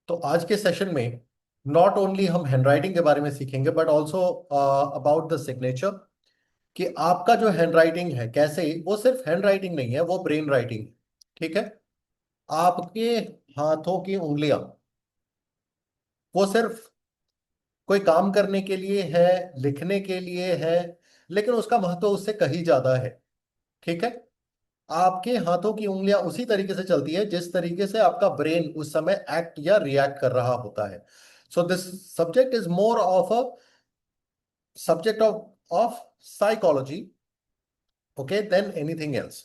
तो आज के सेशन में नॉट ओनली हम हैंडराइटिंग के बारे में सीखेंगे but also about the signature, कि आपका जो हैंडराइटिंग है कैसे, वो सिर्फ हैंडराइटिंग नहीं है, वो ब्रेन राइटिंग है। ठीक है। आपके हाथों की उंगलियां वो सिर्फ कोई काम करने के लिए है, लिखने के लिए है, लेकिन उसका महत्व उससे कहीं ज्यादा है। ठीक है। आपके हाथों की उंगलियां उसी तरीके से चलती है जिस तरीके से आपका ब्रेन उस समय एक्ट या रिएक्ट कर रहा होता है। So this subject is more of a subject of psychology, okay, than anything else.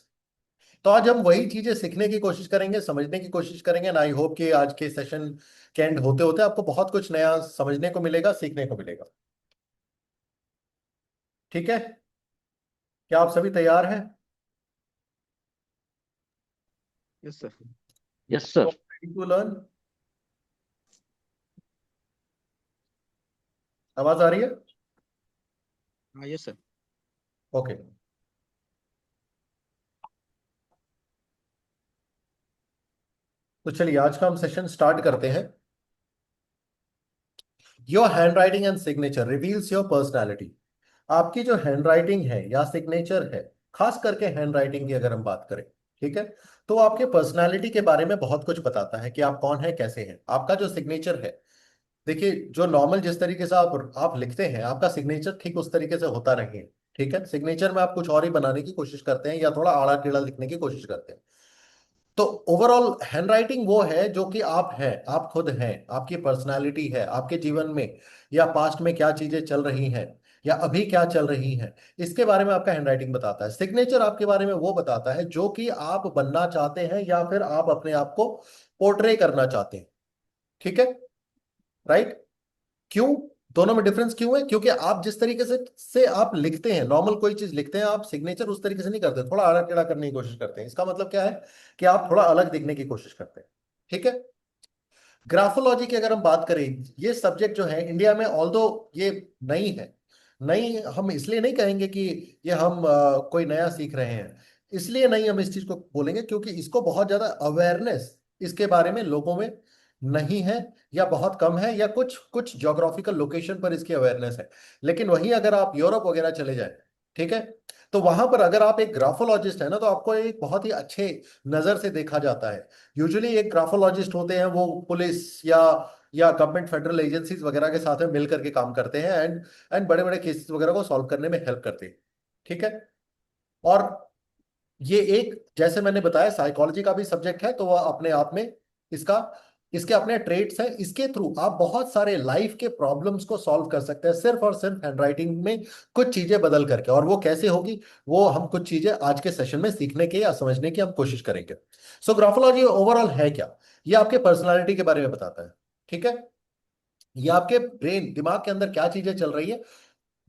तो आज हम वही चीजें सीखने की कोशिश करेंगे, समझने की कोशिश करेंगे, एंड आई होप कि आज के सेशन के एंड होते होते आपको बहुत कुछ नया समझने को मिलेगा, सीखने को मिलेगा। ठीक है। क्या आप सभी तैयार हैं? Yes sir. Yes sir. Ready to learn? आवाज आ रही है? हाँ यस सर। ओके। तो चलिए आज का हम सेशन स्टार्ट करते हैं। Your hand writing and signature reveals your personality. आपकी जो हैंड राइटिंग है या सिग्नेचर है, खास करके हैंड राइटिंग की अगर हम बात करें, ठीक है, तो आपके पर्सनालिटी के बारे में बहुत कुछ बताता है कि आप कौन है, कैसे हैं। आपका जो सिग्नेचर है, देखिए, जो नॉर्मल जिस तरीके से आप लिखते हैं, आपका सिग्नेचर ठीक उस तरीके से होता नहीं है। ठीक है। सिग्नेचर में आप कुछ और ही बनाने की कोशिश करते हैं या थोड़ा आड़ा टेढ़ा लिखने की कोशिश करते हैं। तो ओवरऑल हैंडराइटिंग वो है जो कि आप हैं, आप खुद हैं, आपकी पर्सनालिटी है, आपके जीवन में या पास्ट में क्या चीजें चल रही हैं या अभी क्या चल रही हैं, इसके बारे में आपका हैंडराइटिंग बताता है। सिग्नेचर आपके बारे में वो बताता है जो कि आप बनना चाहते हैं या फिर आप अपने आप को पोर्ट्रे करना चाहते हैं। ठीक है। राइट। क्यों? दोनों में डिफरेंस क्यों है? क्योंकि आप जिस तरीके से आप लिखते हैं, नॉर्मल कोई चीज लिखते हैं, आप सिग्नेचर उस तरीके से नहीं करते, थोड़ा आड़ा टेढ़ा करने की कोशिश करते हैं। इसका मतलब क्या है कि आप थोड़ा अलग दिखने की कोशिश करते हैं। ठीक है। ग्राफोलॉजी की अगर हम बात करें, ये सब्जेक्ट जो है इंडिया में, ऑल्दो ये नई है, नई हम इसलिए नहीं कहेंगे कि ये हम कोई नया सीख रहे हैं, इसलिए नहीं हम इस चीज को बोलेंगे क्योंकि इसको बहुत ज्यादा अवेयरनेस इसके बारे में लोगों में नहीं है, या बहुत कम है, या कुछ कुछ ज्योग्राफिकल लोकेशन पर इसकी अवेयरनेस है। लेकिन वहीं अगर आप यूरोप वगैरह चले जाए, ठीक है, तो वहां पर अगर आप एक ग्राफोलॉजिस्ट है ना, तो आपको एक बहुत ही अच्छे नजर से देखा जाता है। यूजुअली एक ग्राफोलॉजिस्ट होते हैं, वो पुलिस या गवर्नमेंट फेडरल एजेंसीज वगैरह के साथ में मिल करके काम करते हैं, एंड बड़े बड़े केसेस वगैरह को सॉल्व करने में हेल्प करते हैं। ठीक है। और ये एक, जैसे मैंने बताया, साइकोलॉजी का भी सब्जेक्ट है, तो वह अपने आप में इसका इसके अपने ट्रेट्स हैं। इसके थ्रू आप बहुत सारे लाइफ के प्रॉब्लम्स को सॉल्व कर सकते हैं, सिर्फ और सिर्फ हैंडराइटिंग में कुछ चीजें बदल करके। और वो कैसे होगी, वो हम कुछ चीजें आज के सेशन में सीखने की या समझने की हम कोशिश करेंगे। सो ग्राफोलॉजी ओवरऑल है क्या? ये आपके पर्सनालिटी के बारे में बताता है। ठीक है। ये आपके ब्रेन, दिमाग के अंदर क्या चीजें चल रही है,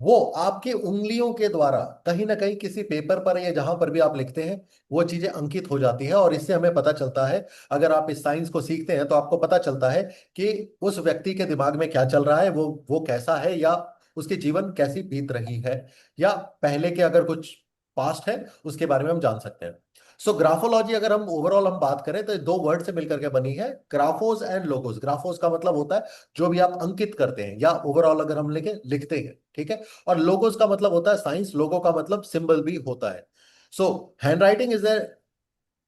वो आपकी उंगलियों के द्वारा कहीं ना कहीं किसी पेपर पर या जहां पर भी आप लिखते हैं, वो चीजें अंकित हो जाती है। और इससे हमें पता चलता है, अगर आप इस साइंस को सीखते हैं तो आपको पता चलता है कि उस व्यक्ति के दिमाग में क्या चल रहा है, वो कैसा है, या उसके जीवन कैसी बीत रही है, या पहले के अगर कुछ पास्ट है उसके बारे में हम जान सकते हैं। सो ग्राफोलॉजी अगर हम ओवरऑल हम बात करें तो दो वर्ड से मिलकर के बनी है, ग्राफोस एंड लोगोस। ग्राफोस का मतलब होता है जो भी आप अंकित करते हैं, या ओवरऑल अगर हम लिखते हैं। ठीक है। और लोगोस का मतलब होता है साइंस, लोगो का मतलब सिंबल भी होता है। So handwriting is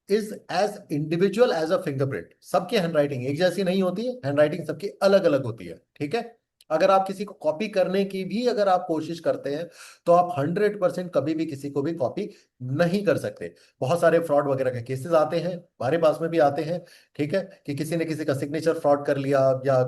as individual as a fingerprint. सबकी हैंड राइटिंग एक जैसी नहीं होती है, हैंड राइटिंग सबकी अलग अलग होती है। ठीक है। अगर आप किसी को कॉपी करने की भी अगर आप कोशिश करते हैं, तो आप 100% कभी भी किसी को भी कॉपी नहीं कर सकते। बहुत सारे फ्रॉड वगैरह के केसेस आते हैं, हमारे पास में भी आते हैं। ठीक है। कि किसी ने किसी का सिग्नेचर फ्रॉड कर लिया, या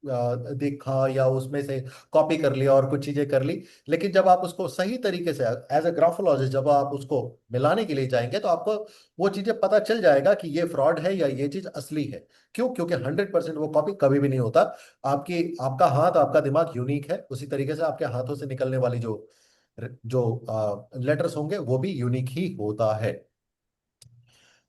देखा, या उसमें से कॉपी कर लिया और कुछ चीजें कर ली। लेकिन जब आप उसको सही तरीके से एज अ ग्राफोलॉजिस्ट जब आप उसको मिलाने के लिए जाएंगे, तो आपको वो चीजें पता चल जाएगा कि ये फ्रॉड है या ये चीज असली है। क्यों? क्योंकि 100% वो कॉपी कभी भी नहीं होता। आपकी आपका हाथ, आपका दिमाग यूनिक है, उसी तरीके से आपके हाथों से निकलने वाली जो जो लेटर्स होंगे वो भी यूनिक ही होता है।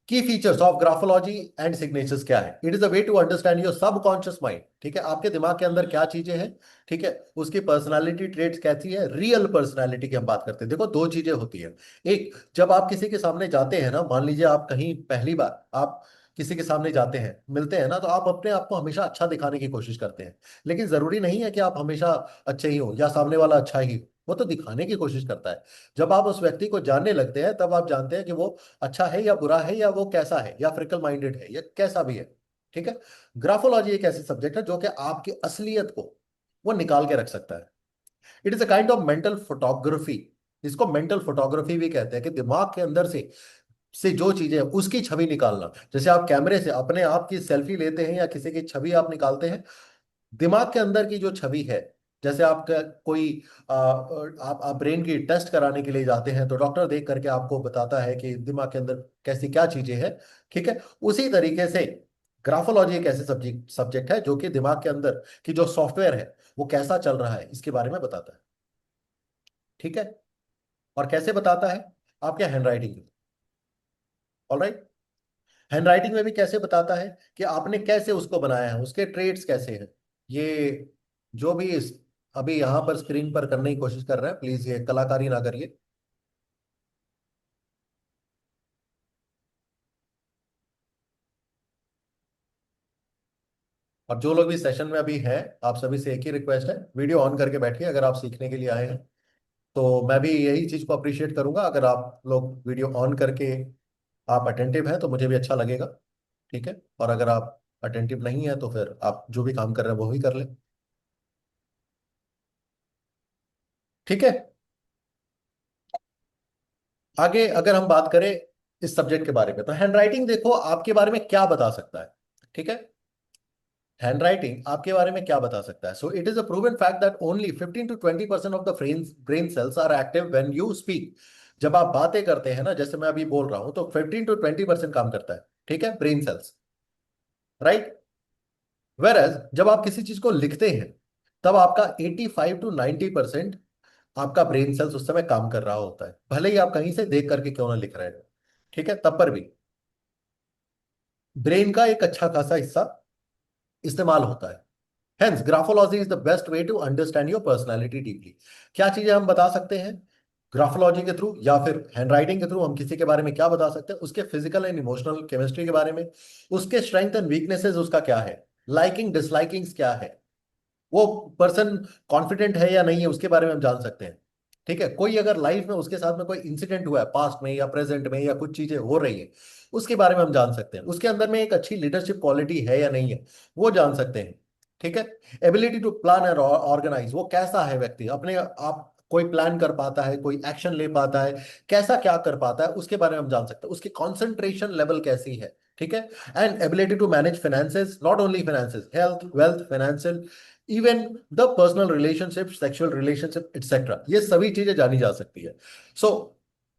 Key features of graphology and signatures क्या है? It is a way to understand your subconscious mind. ठीक है। आपके दिमाग के अंदर क्या चीजें हैं, ठीक है, उसकी पर्सनालिटी ट्रेट्स कैसी है, रियल पर्सनालिटी की हम बात करते हैं। देखो, दो चीजें होती है। एक, जब आप किसी के सामने जाते हैं ना, मान लीजिए आप कहीं पहली बार आप किसी के सामने जाते हैं, मिलते हैं ना, तो आप अपने आप को हमेशा अच्छा दिखाने की कोशिश करते हैं। लेकिन जरूरी नहीं है कि आप हमेशा अच्छे ही हो या सामने वाला अच्छा ही हो, वो तो दिखाने की कोशिश करता है। जब आप उस व्यक्ति को जानने लगते हैं तब आप जानते हैं कि वो अच्छा है या बुरा है, या वो कैसा है, या फ्रिकल माइंडेड है, या कैसा भी है। ठीक है। ग्राफोलॉजी एक ऐसी सब्जेक्ट है जो कि आपकी असलियत को वो निकाल के रख सकता है। It is a kind of mental photography. इसको मेंटल फोटोग्राफी भी कहते हैं, कि दिमाग के अंदर से जो चीजें हैं उसकी छवि निकालना। जैसे आप कैमरे से अपने आप की सेल्फी लेते हैं या किसी की छवि आप निकालते हैं, दिमाग के अंदर की जो छवि है, जैसे आपका कोई आप ब्रेन की टेस्ट कराने के लिए जाते हैं तो डॉक्टर देख करके आपको बताता है कि दिमाग के अंदर कैसी क्या चीजें हैं। ठीक है। उसी तरीके से ग्राफोलॉजी एक ऐसे सब्जेक्ट सब्जेक्ट है जो कि दिमाग के अंदर की जो सॉफ्टवेयर है वो कैसा चल रहा है इसके बारे में बताता है। ठीक है। और कैसे बताता है? आपके हैंडराइटिंग में। ऑलराइट। हैंडराइटिंग में भी कैसे बताता है कि आपने कैसे उसको बनाया है, उसके ट्रेड्स कैसे हैं। ये जो भी अभी यहां पर स्क्रीन पर करने की कोशिश कर रहे हैं, प्लीज ये कलाकारी ना करिए। और जो लोग भी सेशन में अभी हैं, आप सभी से एक ही रिक्वेस्ट है, वीडियो ऑन करके बैठिए अगर आप सीखने के लिए आए हैं। तो मैं भी यही चीज को अप्रिशिएट करूंगा, अगर आप लोग वीडियो ऑन करके आप अटेंटिव हैं तो मुझे भी अच्छा लगेगा। ठीक है। और अगर आप अटेंटिव नहीं है तो फिर आप जो भी काम कर रहे हैं वो ही कर लें। ठीक है। आगे अगर हम बात करें इस सब्जेक्ट के बारे में, तो हैंडराइटिंग देखो आपके बारे में क्या बता सकता है। ठीक है। हैंडराइटिंग आपके बारे में क्या बता सकता है? So it is a proven fact that only 15 to 20% of the brain cells are active when you speak. जब आप बातें करते हैं ना, जैसे मैं अभी बोल रहा हूं, तो 15 to 20% काम करता है। ठीक है, ब्रेन सेल्स। राइट। वेरएज जब आप किसी चीज को लिखते हैं, तब आपका 85 to 90% आपका ब्रेन सेल्स उस समय काम कर रहा होता है, भले ही आप कहीं से देख करके क्यों ना लिख रहे हैं। ठीक है, तब पर भी ब्रेन का एक अच्छा खासा हिस्सा इस्तेमाल होता है। Hence graphology is the best way to understand your personality deeply. क्या चीजें हम बता सकते हैं ग्राफोलॉजी के थ्रू, या फिर हैंडराइटिंग के थ्रू हम किसी के बारे में क्या बता सकते हैं? उसके फिजिकल एंड इमोशनल केमिस्ट्री के बारे में, उसके स्ट्रेंथ एंड वीकनेसेस उसका क्या है, लाइकिंग डिसलाइकिंग्स क्या है, वो पर्सन कॉन्फिडेंट है या नहीं है उसके बारे में हम जान सकते हैं। ठीक है। कोई अगर लाइफ में उसके साथ में कोई इंसिडेंट हुआ है पास्ट में या प्रेजेंट में, या कुछ चीजें हो रही है, उसके बारे में हम जान सकते हैं। उसके अंदर में एक अच्छी लीडरशिप क्वालिटी है या नहीं है, वो जान सकते हैं। ठीक है। Ability to plan and organise, वो कैसा है व्यक्ति, अपने आप कोई प्लान कर पाता है, कोई एक्शन ले पाता है, कैसा क्या कर पाता है, उसके बारे में हम जान सकते हैं। उसकी कॉन्सेंट्रेशन लेवल कैसी है। ठीक है। And ability to manage finances, not only finances, health, wealth, financial, even the personal relationship, sexual relationship etcetera, ये सभी चीजें जानी जा सकती है। सो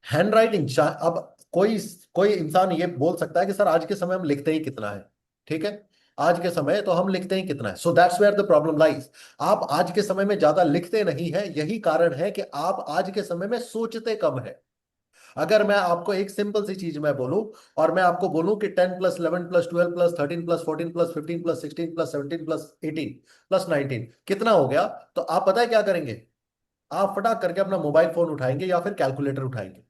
हैंड राइटिंग, अब कोई कोई इंसान ये बोल सकता है कि सर आज के समय हम लिखते ही कितना है। ठीक है। आज के समय तो हम लिखते ही कितना है, so that's where the problem lies. आप आज के समय में ज्यादा लिखते नहीं है, यही कारण है कि आप आज के समय में सोचते कम है। अगर मैं आपको एक सिंपल सी चीज मैं बोलूं, और मैं आपको बोलूं कि 10 + 11 + 12 + 13 + 14 + 15 + 16 + 17 + 18 कितना हो गया, तो आप पता है क्या करेंगे? आप फटाक करके अपना मोबाइल फोन उठाएंगे या फिर कैलकुलेटर उठाएंगे।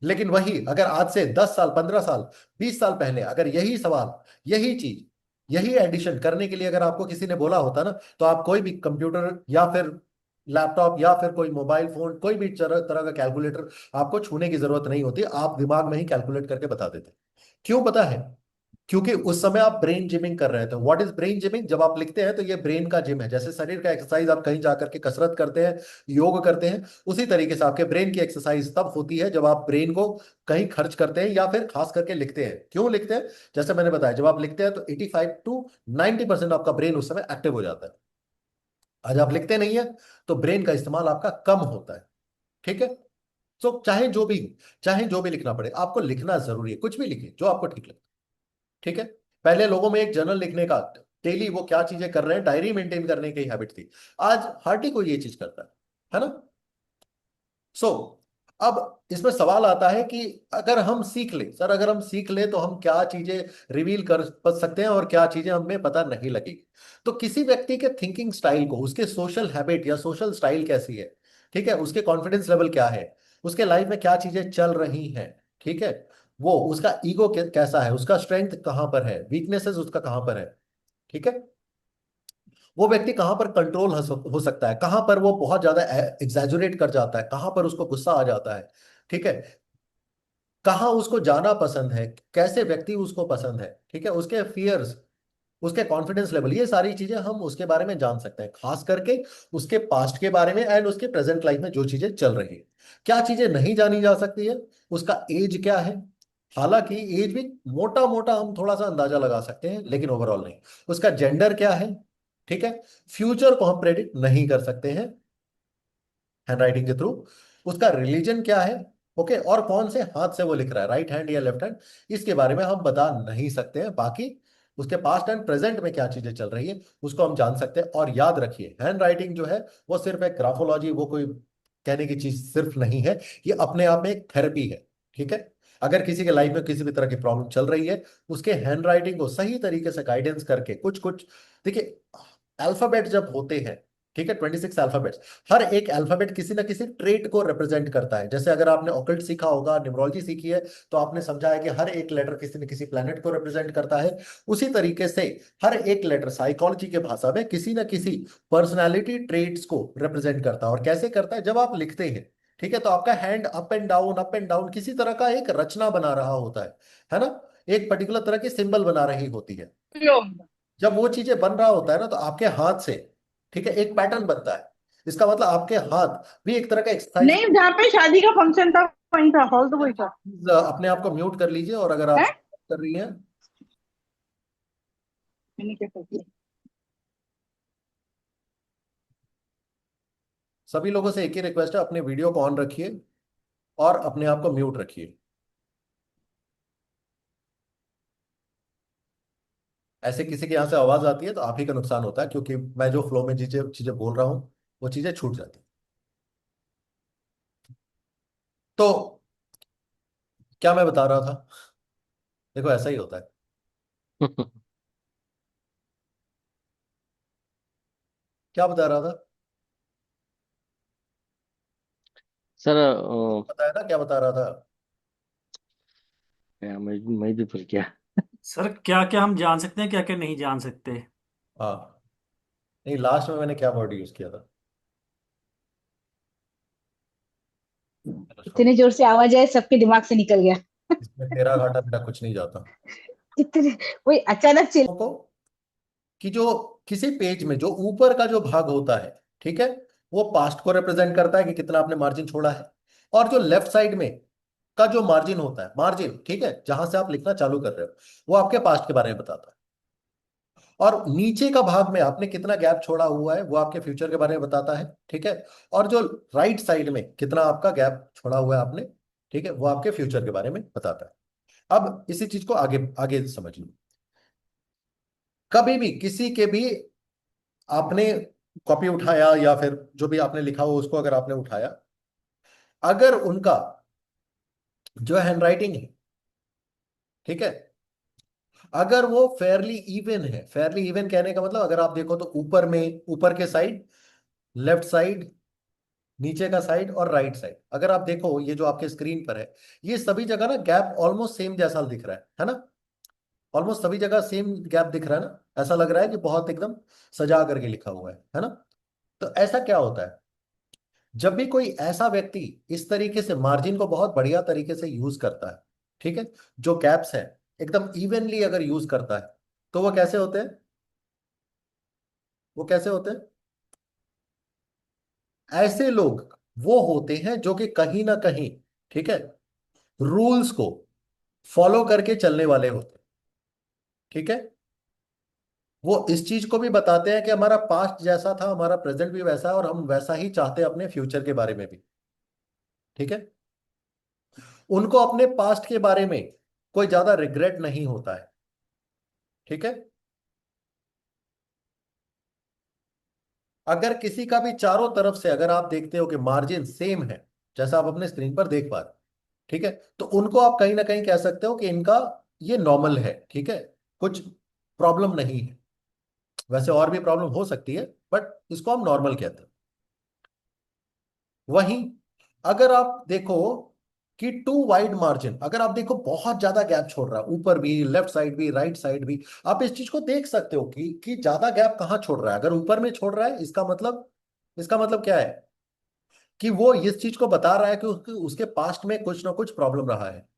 लेकिन वही अगर आज से 10 साल, 15 साल, 20 साल पहले अगर यही सवाल, यही चीज, यही एडिशन करने के लिए अगर आपको किसी ने बोला होता ना, तो आप कोई भी कंप्यूटर या फिर लैपटॉप या फिर कोई मोबाइल फोन, कोई भी तरह तरह का कैलकुलेटर आपको छूने की जरूरत नहीं होती, आप दिमाग में ही कैलकुलेट करके बता देते। क्यों पता है? क्योंकि उस समय आप ब्रेन जिमिंग कर रहे थे। What is brain gymming? जब आप लिखते हैं तो ये ब्रेन का जिम है। जैसे शरीर का एक्सरसाइज आप कहीं जाकर के कसरत करते हैं, योग करते हैं, उसी तरीके से आपके ब्रेन की एक्सरसाइज तब होती है जब आप ब्रेन को कहीं खर्च करते हैं या फिर खास करके लिखते हैं। क्यों लिखते हैं? जैसे मैंने बताया, जब आप लिखते हैं तो 85 to 90% आपका ब्रेन उस समय एक्टिव हो जाता है। आज आप लिखते नहीं है तो ब्रेन का इस्तेमाल आपका कम होता है। ठीक है। तो चाहे जो भी लिखना पड़े, आपको लिखना जरूरी है, कुछ भी लिखिए जो आपको ठीक लगे। ठीक है। पहले लोगों में एक जर्नल लिखने का, डेली वो क्या चीजें कर रहे हैं डायरी मेंटेन करने की हैबिट थी। आज हार्डली कोई ये चीज करता है ना? सो अब इसमें सवाल आता है कि अगर हम सीख ले, सर अगर हम सीख ले तो हम क्या चीजें रिवील कर सकते हैं और क्या चीजें हमें पता नहीं लगेगी। तो किसी व्यक्ति के थिंकिंग स्टाइल को, उसके सोशल हैबिट या सोशल स्टाइल कैसी है, ठीक है, उसके कॉन्फिडेंस लेवल क्या है, उसके लाइफ में क्या चीजें चल रही हैं, ठीक है, वो उसका ईगो कैसा है, उसका स्ट्रेंथ कहां पर है, वीकनेसेस उसका कहां पर है। ठीक है, वो व्यक्ति कहां पर कंट्रोल हो सकता है, कहां पर वो बहुत ज्यादा एग्जैजुरेट कर जाता है, कहां पर उसको गुस्सा आ जाता है। ठीक है, कहाँ उसको जाना पसंद है, कैसे व्यक्ति उसको पसंद है। ठीक है, उसके फियर्स, उसके कॉन्फिडेंस लेवल, ये सारी चीजें हम उसके बारे में जान सकते हैं, खास करके उसके पास्ट के बारे में एंड उसके प्रेजेंट लाइफ में जो चीजें चल रही है। क्या चीजें नहीं जानी जा सकती है, उसका एज क्या है। हालांकि एज भी मोटा मोटा हम थोड़ा सा अंदाजा लगा सकते हैं, लेकिन ओवरऑल नहीं। उसका जेंडर क्या है। ठीक है, फ्यूचर को हम प्रेडिक्ट नहीं कर सकते हैं हैंडराइटिंग के थ्रू। उसका रिलीजन क्या है, ओके, और कौन से हाथ से वो लिख रहा है, राइट हैंड या लेफ्ट हैंड, इसके बारे में हम बता नहीं सकते हैं। बाकी उसके पास्ट एंड प्रेजेंट में क्या चीजें चल रही है उसको हम जान सकते हैं। और याद रखिए, हैंड राइटिंग जो है वो सिर्फ एक ग्राफोलॉजी, वो कोई कहने की चीज सिर्फ नहीं है, ये अपने आप में एक थेरेपी है। ठीक है, अगर किसी के लाइफ में किसी भी तरह की प्रॉब्लम चल रही है, उसके हैंड राइटिंग को सही तरीके से गाइडेंस करके कुछ कुछ, देखिए, अल्फाबेट जब होते हैं, ठीक है, 26 अल्फाबेट्स, हर एक अल्फाबेट किसी ना किसी ट्रेट को रिप्रेजेंट करता है। जैसे अगर आपने ऑकल्ट सीखा होगा, न्यूमरोलॉजी सीखी है, तो आपने समझा है कि हर एक लेटर किसी न किसी प्लेनेट को रिप्रेजेंट करता है। उसी तरीके से हर एक लेटर साइकोलॉजी के भाषा में किसी ना किसी पर्सनालिटी ट्रेट्स को रिप्रेजेंट करता है। और कैसे करता है, जब आप लिखते हैं, ठीक है, तो आपका हैंड अप एंड डाउन किसी तरह का एक रचना बना रहा होता है ना, एक पर्टिकुलर तरह की सिंबल बना रही होती है। जब वो चीजें बन रहा होता है ना, तो आपके हाथ से, ठीक है, एक पैटर्न बनता है। इसका मतलब आपके हाथ भी एक तरह का एक्सरसाइज। नहीं, जहाँ पे शादी का फंक्शन था वहीं था, हॉल तो वही था। अपने आप को म्यूट कर लीजिए, और अगर आप है, कर रही हैं, मैंने क्या कर दिया? सभी लोगों से एक ही रिक्वेस्ट है, अपने वीडियो को ऑन रखिए और अपने आप को म्यूट रखिए। ऐसे किसी के यहाँ से आवाज आती है तो आप ही का नुकसान होता है, क्योंकि मैं जो फ्लो में चीजें चीजें बोल रहा हूँ वो चीजें छूट जाती हैं। तो क्या मैं बता रहा था, देखो ऐसा ही होता है। क्या बता रहा था, सर बताया ना क्या बता रहा था। मैं भी भूल गया। सर क्या क्या हम जान सकते हैं, क्या क्या नहीं जान सकते? हाँ, नहीं, लास्ट में मैंने क्या वर्ड यूज किया था, चलो छोड़ो। इतनी जोर से आवाज आए सबके दिमाग से निकल गया। इसमें तेरा घाटा मेरा कुछ नहीं जाता। इतने, वही अचानक चिल। को कि जो किसी पेज में जो ऊपर का जो भाग होता है, ठीक है, वो पास्ट को रिप्रेजेंट करता है कि कितना आपने मार्जिन छोड़ा है। और जो लेफ्ट साइड में का जो मार्जिन होता है, मार्जिन, ठीक है, जहां से आप लिखना चालू कर रहे हो, वो आपके पास्ट के बारे में बताता है। और नीचे का भाग में आपने कितना गैप छोड़ा हुआ है वो आपके फ्यूचर के बारे में बताता है। ठीक है, और जो राइट साइड में कितना आपका गैप छोड़ा हुआ है आपने, ठीक है, वो आपके फ्यूचर के बारे में बताता है। अब इसी चीज को आगे आगे समझ लो। कभी भी किसी के भी आपने कॉपी उठाया, या फिर जो भी आपने लिखा हो उसको अगर आपने उठाया, अगर उनका जो हैंडराइटिंग है, ठीक है, अगर वो फेयरली इवन है, फेयरली इवन कहने का मतलब, अगर आप देखो तो ऊपर में, ऊपर के साइड, लेफ्ट साइड, नीचे का साइड और राइट साइड, अगर आप देखो ये जो आपके स्क्रीन पर है, ये सभी जगह ना गैप ऑलमोस्ट सेम जैसा दिख रहा है ना, ऑलमोस्ट सभी जगह सेम गैप दिख रहा है ना, ऐसा लग रहा है कि बहुत एकदम सजा करके लिखा हुआ है ना। तो ऐसा क्या होता है, जब भी कोई ऐसा व्यक्ति इस तरीके से मार्जिन को बहुत बढ़िया तरीके से यूज करता है, ठीक है, जो कैप्स है एकदम इवनली अगर यूज करता है, तो वो कैसे होते हैं, वो कैसे होते हैं, ऐसे लोग वो होते हैं जो कि कहीं ना कहीं, ठीक है, रूल्स को फॉलो करके चलने वाले होते हैं। ठीक है, वो इस चीज को भी बताते हैं कि हमारा पास्ट जैसा था, हमारा प्रेजेंट भी वैसा है, और हम वैसा ही चाहते हैं अपने फ्यूचर के बारे में भी। ठीक है, उनको अपने पास्ट के बारे में कोई ज्यादा रिग्रेट नहीं होता है। ठीक है, अगर किसी का भी चारों तरफ से अगर आप देखते हो कि मार्जिन सेम है, जैसा आप अपने स्क्रीन पर देख पा रहे हो, ठीक है, तो उनको आप कहीं ना कहीं कह सकते हो कि इनका ये नॉर्मल है। ठीक है, कुछ प्रॉब्लम नहीं है। वैसे और भी प्रॉब्लम हो सकती है, बट इसको हम नॉर्मल कहते हैं। वहीं अगर आप देखो कि टू वाइड मार्जिन, अगर आप देखो बहुत ज्यादा गैप छोड़ रहा है, ऊपर भी, लेफ्ट साइड भी, राइट साइड भी, आप इस चीज को देख सकते हो कि ज्यादा गैप कहाँ छोड़ रहा है। अगर ऊपर में छोड़ रहा है, इसका मतलब क्या है कि वो इस चीज को बता रहा है कि उसके पास्ट में कुछ ना कुछ प्रॉब्लम रहा है।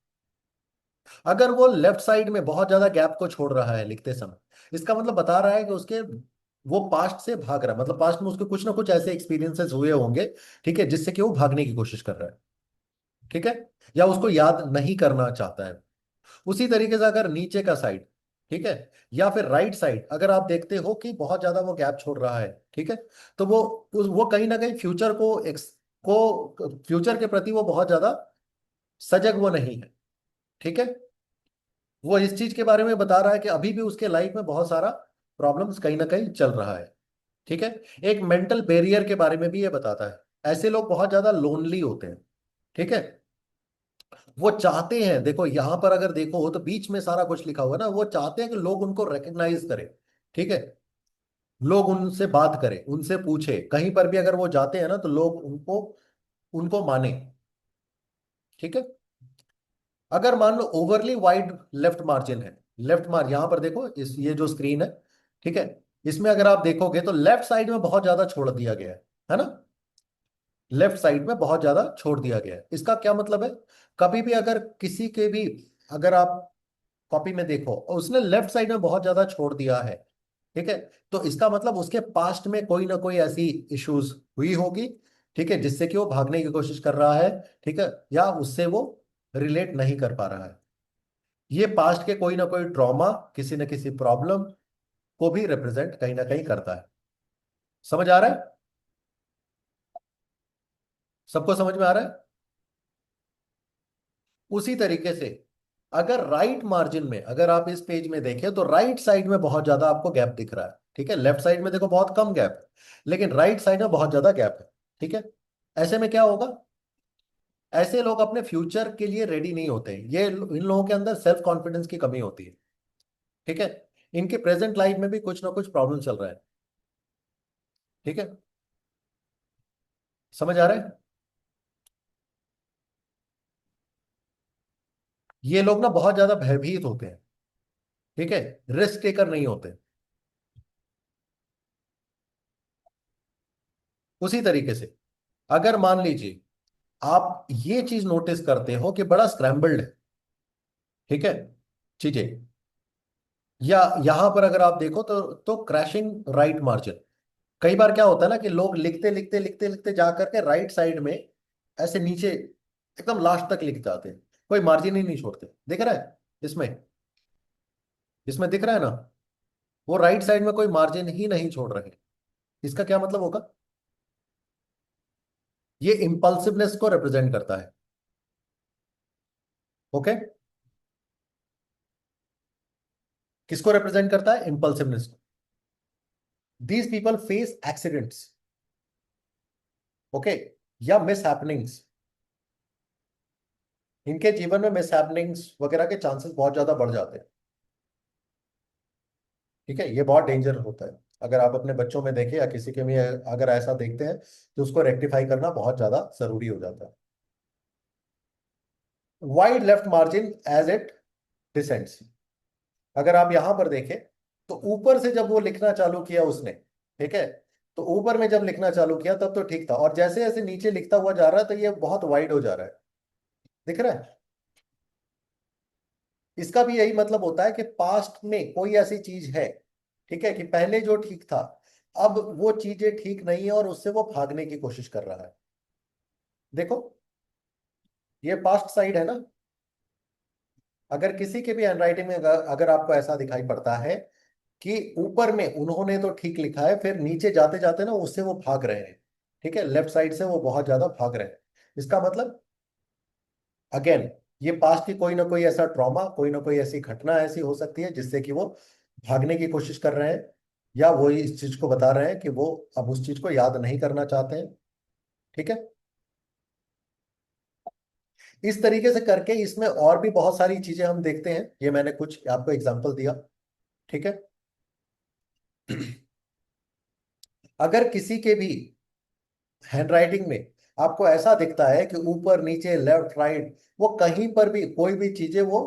अगर वो लेफ्ट साइड में बहुत ज्यादा गैप को छोड़ रहा है लिखते समय, इसका मतलब बता रहा है कि उसके वो पास्ट से भाग रहा है, मतलब पास्ट में उसके कुछ ना कुछ ऐसे एक्सपीरियंसेस हुए होंगे, ठीक है, जिससे कि वो भागने की कोशिश कर रहा है, ठीक है, या उसको याद नहीं करना चाहता है। उसी तरीके से अगर नीचे का साइड, ठीक है, या फिर राइट साइड, अगर आप देखते हो कि बहुत ज्यादा वो गैप छोड़ रहा है, ठीक है, तो वो कहीं ना कहीं फ्यूचर के प्रति वो बहुत ज्यादा सजग वो नहीं है, ठीक है। वो इस चीज के बारे में बता रहा है कि अभी भी उसके लाइफ में बहुत सारा प्रॉब्लम्स कहीं ना कहीं चल रहा है, ठीक है। एक मेंटल बैरियर के बारे में भी ये बताता है। ऐसे लोग बहुत ज्यादा लोनली होते हैं, ठीक है। वो चाहते हैं, देखो यहां पर अगर देखो तो बीच में सारा कुछ लिखा हुआ है ना, वो चाहते हैं कि लोग उनको रिकग्नाइज करें, ठीक है, लोग उनसे बात करें, उनसे पूछे, कहीं पर भी अगर वो जाते हैं ना तो लोग उनको उनको माने, ठीक है। अगर मान लो ओवरली वाइड लेफ्ट मार्जिन है, लेफ्ट मार्जिन यहां पर देखो, इस ये जो स्क्रीन है, ठीक है, इसमें अगर आप देखोगे तो लेफ्ट साइड में बहुत ज्यादा छोड़ दिया गया है ना, लेफ्ट साइड में बहुत ज्यादा छोड़ दिया गया है। इसका क्या मतलब है, कभी भी अगर किसी के भी, अगर आप कॉपी में देखो और उसने लेफ्ट साइड में बहुत ज्यादा छोड़ दिया है, ठीक है, तो इसका मतलब उसके पास्ट में कोई ना कोई ऐसी इश्यूज हुई होगी, ठीक है, जिससे कि वो भागने की कोशिश कर रहा है, ठीक है, या उससे वो रिलेट नहीं कर पा रहा है। ये पास्ट के कोई ना कोई ट्रॉमा, किसी न किसी प्रॉब्लम को भी रिप्रेजेंट कहीं ना कहीं करता है। समझ आ रहा है, सबको समझ में आ रहा है। उसी तरीके से अगर राइट मार्जिन में, अगर आप इस पेज में देखें तो राइट साइड में बहुत ज्यादा आपको गैप दिख रहा है, ठीक है, लेफ्ट साइड में देखो बहुत कम गैप है, लेकिन राइट साइड में बहुत ज्यादा गैप है, ठीक है। ऐसे में क्या होगा, ऐसे लोग अपने फ्यूचर के लिए रेडी नहीं होते, इन लोगों के अंदर सेल्फ कॉन्फिडेंस की कमी होती है, ठीक है। इनके प्रेजेंट लाइफ में भी कुछ ना कुछ प्रॉब्लम चल रहा है, ठीक है, समझ आ रहा है। ये लोग ना बहुत ज्यादा भयभीत होते हैं, ठीक है, रिस्क टेकर नहीं होते। उसी तरीके से अगर मान लीजिए आप ये चीज नोटिस करते हो कि बड़ा स्क्रैम्बल्ड है, ठीक है, चीजें, या यहां पर अगर आप देखो तो क्रैशिंग राइट मार्जिन, कई बार क्या होता है ना कि लोग लिखते लिखते लिखते लिखते जा करके राइट साइड में ऐसे नीचे एकदम लास्ट तक लिख जाते हैं, कोई मार्जिन ही नहीं छोड़ते, दिख रहा है इसमें, इसमें दिख रहा है ना, वो राइट साइड में कोई मार्जिन ही नहीं छोड़ रहे। इसका क्या मतलब होगा, ये इंपल्सिवनेस को रिप्रेजेंट करता है, ओके। किसको रिप्रेजेंट करता है, इंपल्सिवनेस को। These people face accidents, okay, या मिस हैपनिंग्स, इनके जीवन में मिस हैपनिंग्स वगैरह के चांसेस बहुत ज्यादा बढ़ जाते हैं, ठीक है, ये बहुत डेंजर होता है। अगर आप अपने बच्चों में देखें या किसी के में अगर ऐसा देखते हैं तो उसको रेक्टिफाई करना बहुत ज्यादा जरूरी हो जाता है। Wide left margin as it descends, अगर आप यहां पर देखें तो ऊपर से जब वो लिखना चालू किया उसने, ठीक है, तो ऊपर में जब लिखना चालू किया तब तो ठीक था, और जैसे जैसे नीचे लिखता हुआ जा रहा है तो ये बहुत वाइड हो जा रहा है, दिख रहा है। इसका भी यही मतलब होता है कि पास्ट में कोई ऐसी चीज है, ठीक है, कि पहले जो ठीक था अब वो चीजें ठीक नहीं है और उससे वो भागने की कोशिश कर रहा है। देखो ये पास्ट साइड है ना, अगर किसी के भी हैंडराइटिंग में अगर आपको ऐसा दिखाई पड़ता है कि ऊपर में उन्होंने तो ठीक लिखा है, फिर नीचे जाते जाते ना उससे वो भाग रहे हैं, ठीक है, लेफ्ट साइड से वो बहुत ज्यादा भाग रहे हैं, इसका मतलब अगेन ये पास्ट की कोई ना कोई ऐसा ट्रॉमा, कोई ना कोई ऐसी घटना ऐसी हो सकती है जिससे कि वो भागने की कोशिश कर रहे हैं, या वो इस चीज को बता रहे हैं कि वो अब उस चीज को याद नहीं करना चाहते हैं, ठीक है। इस तरीके से करके इसमें और भी बहुत सारी चीजें हम देखते हैं, ये मैंने कुछ आपको एग्जांपल दिया, ठीक है। अगर किसी के भी हैंडराइटिंग में आपको ऐसा दिखता है कि ऊपर नीचे लेफ्ट राइट वो कहीं पर भी कोई भी चीजें वो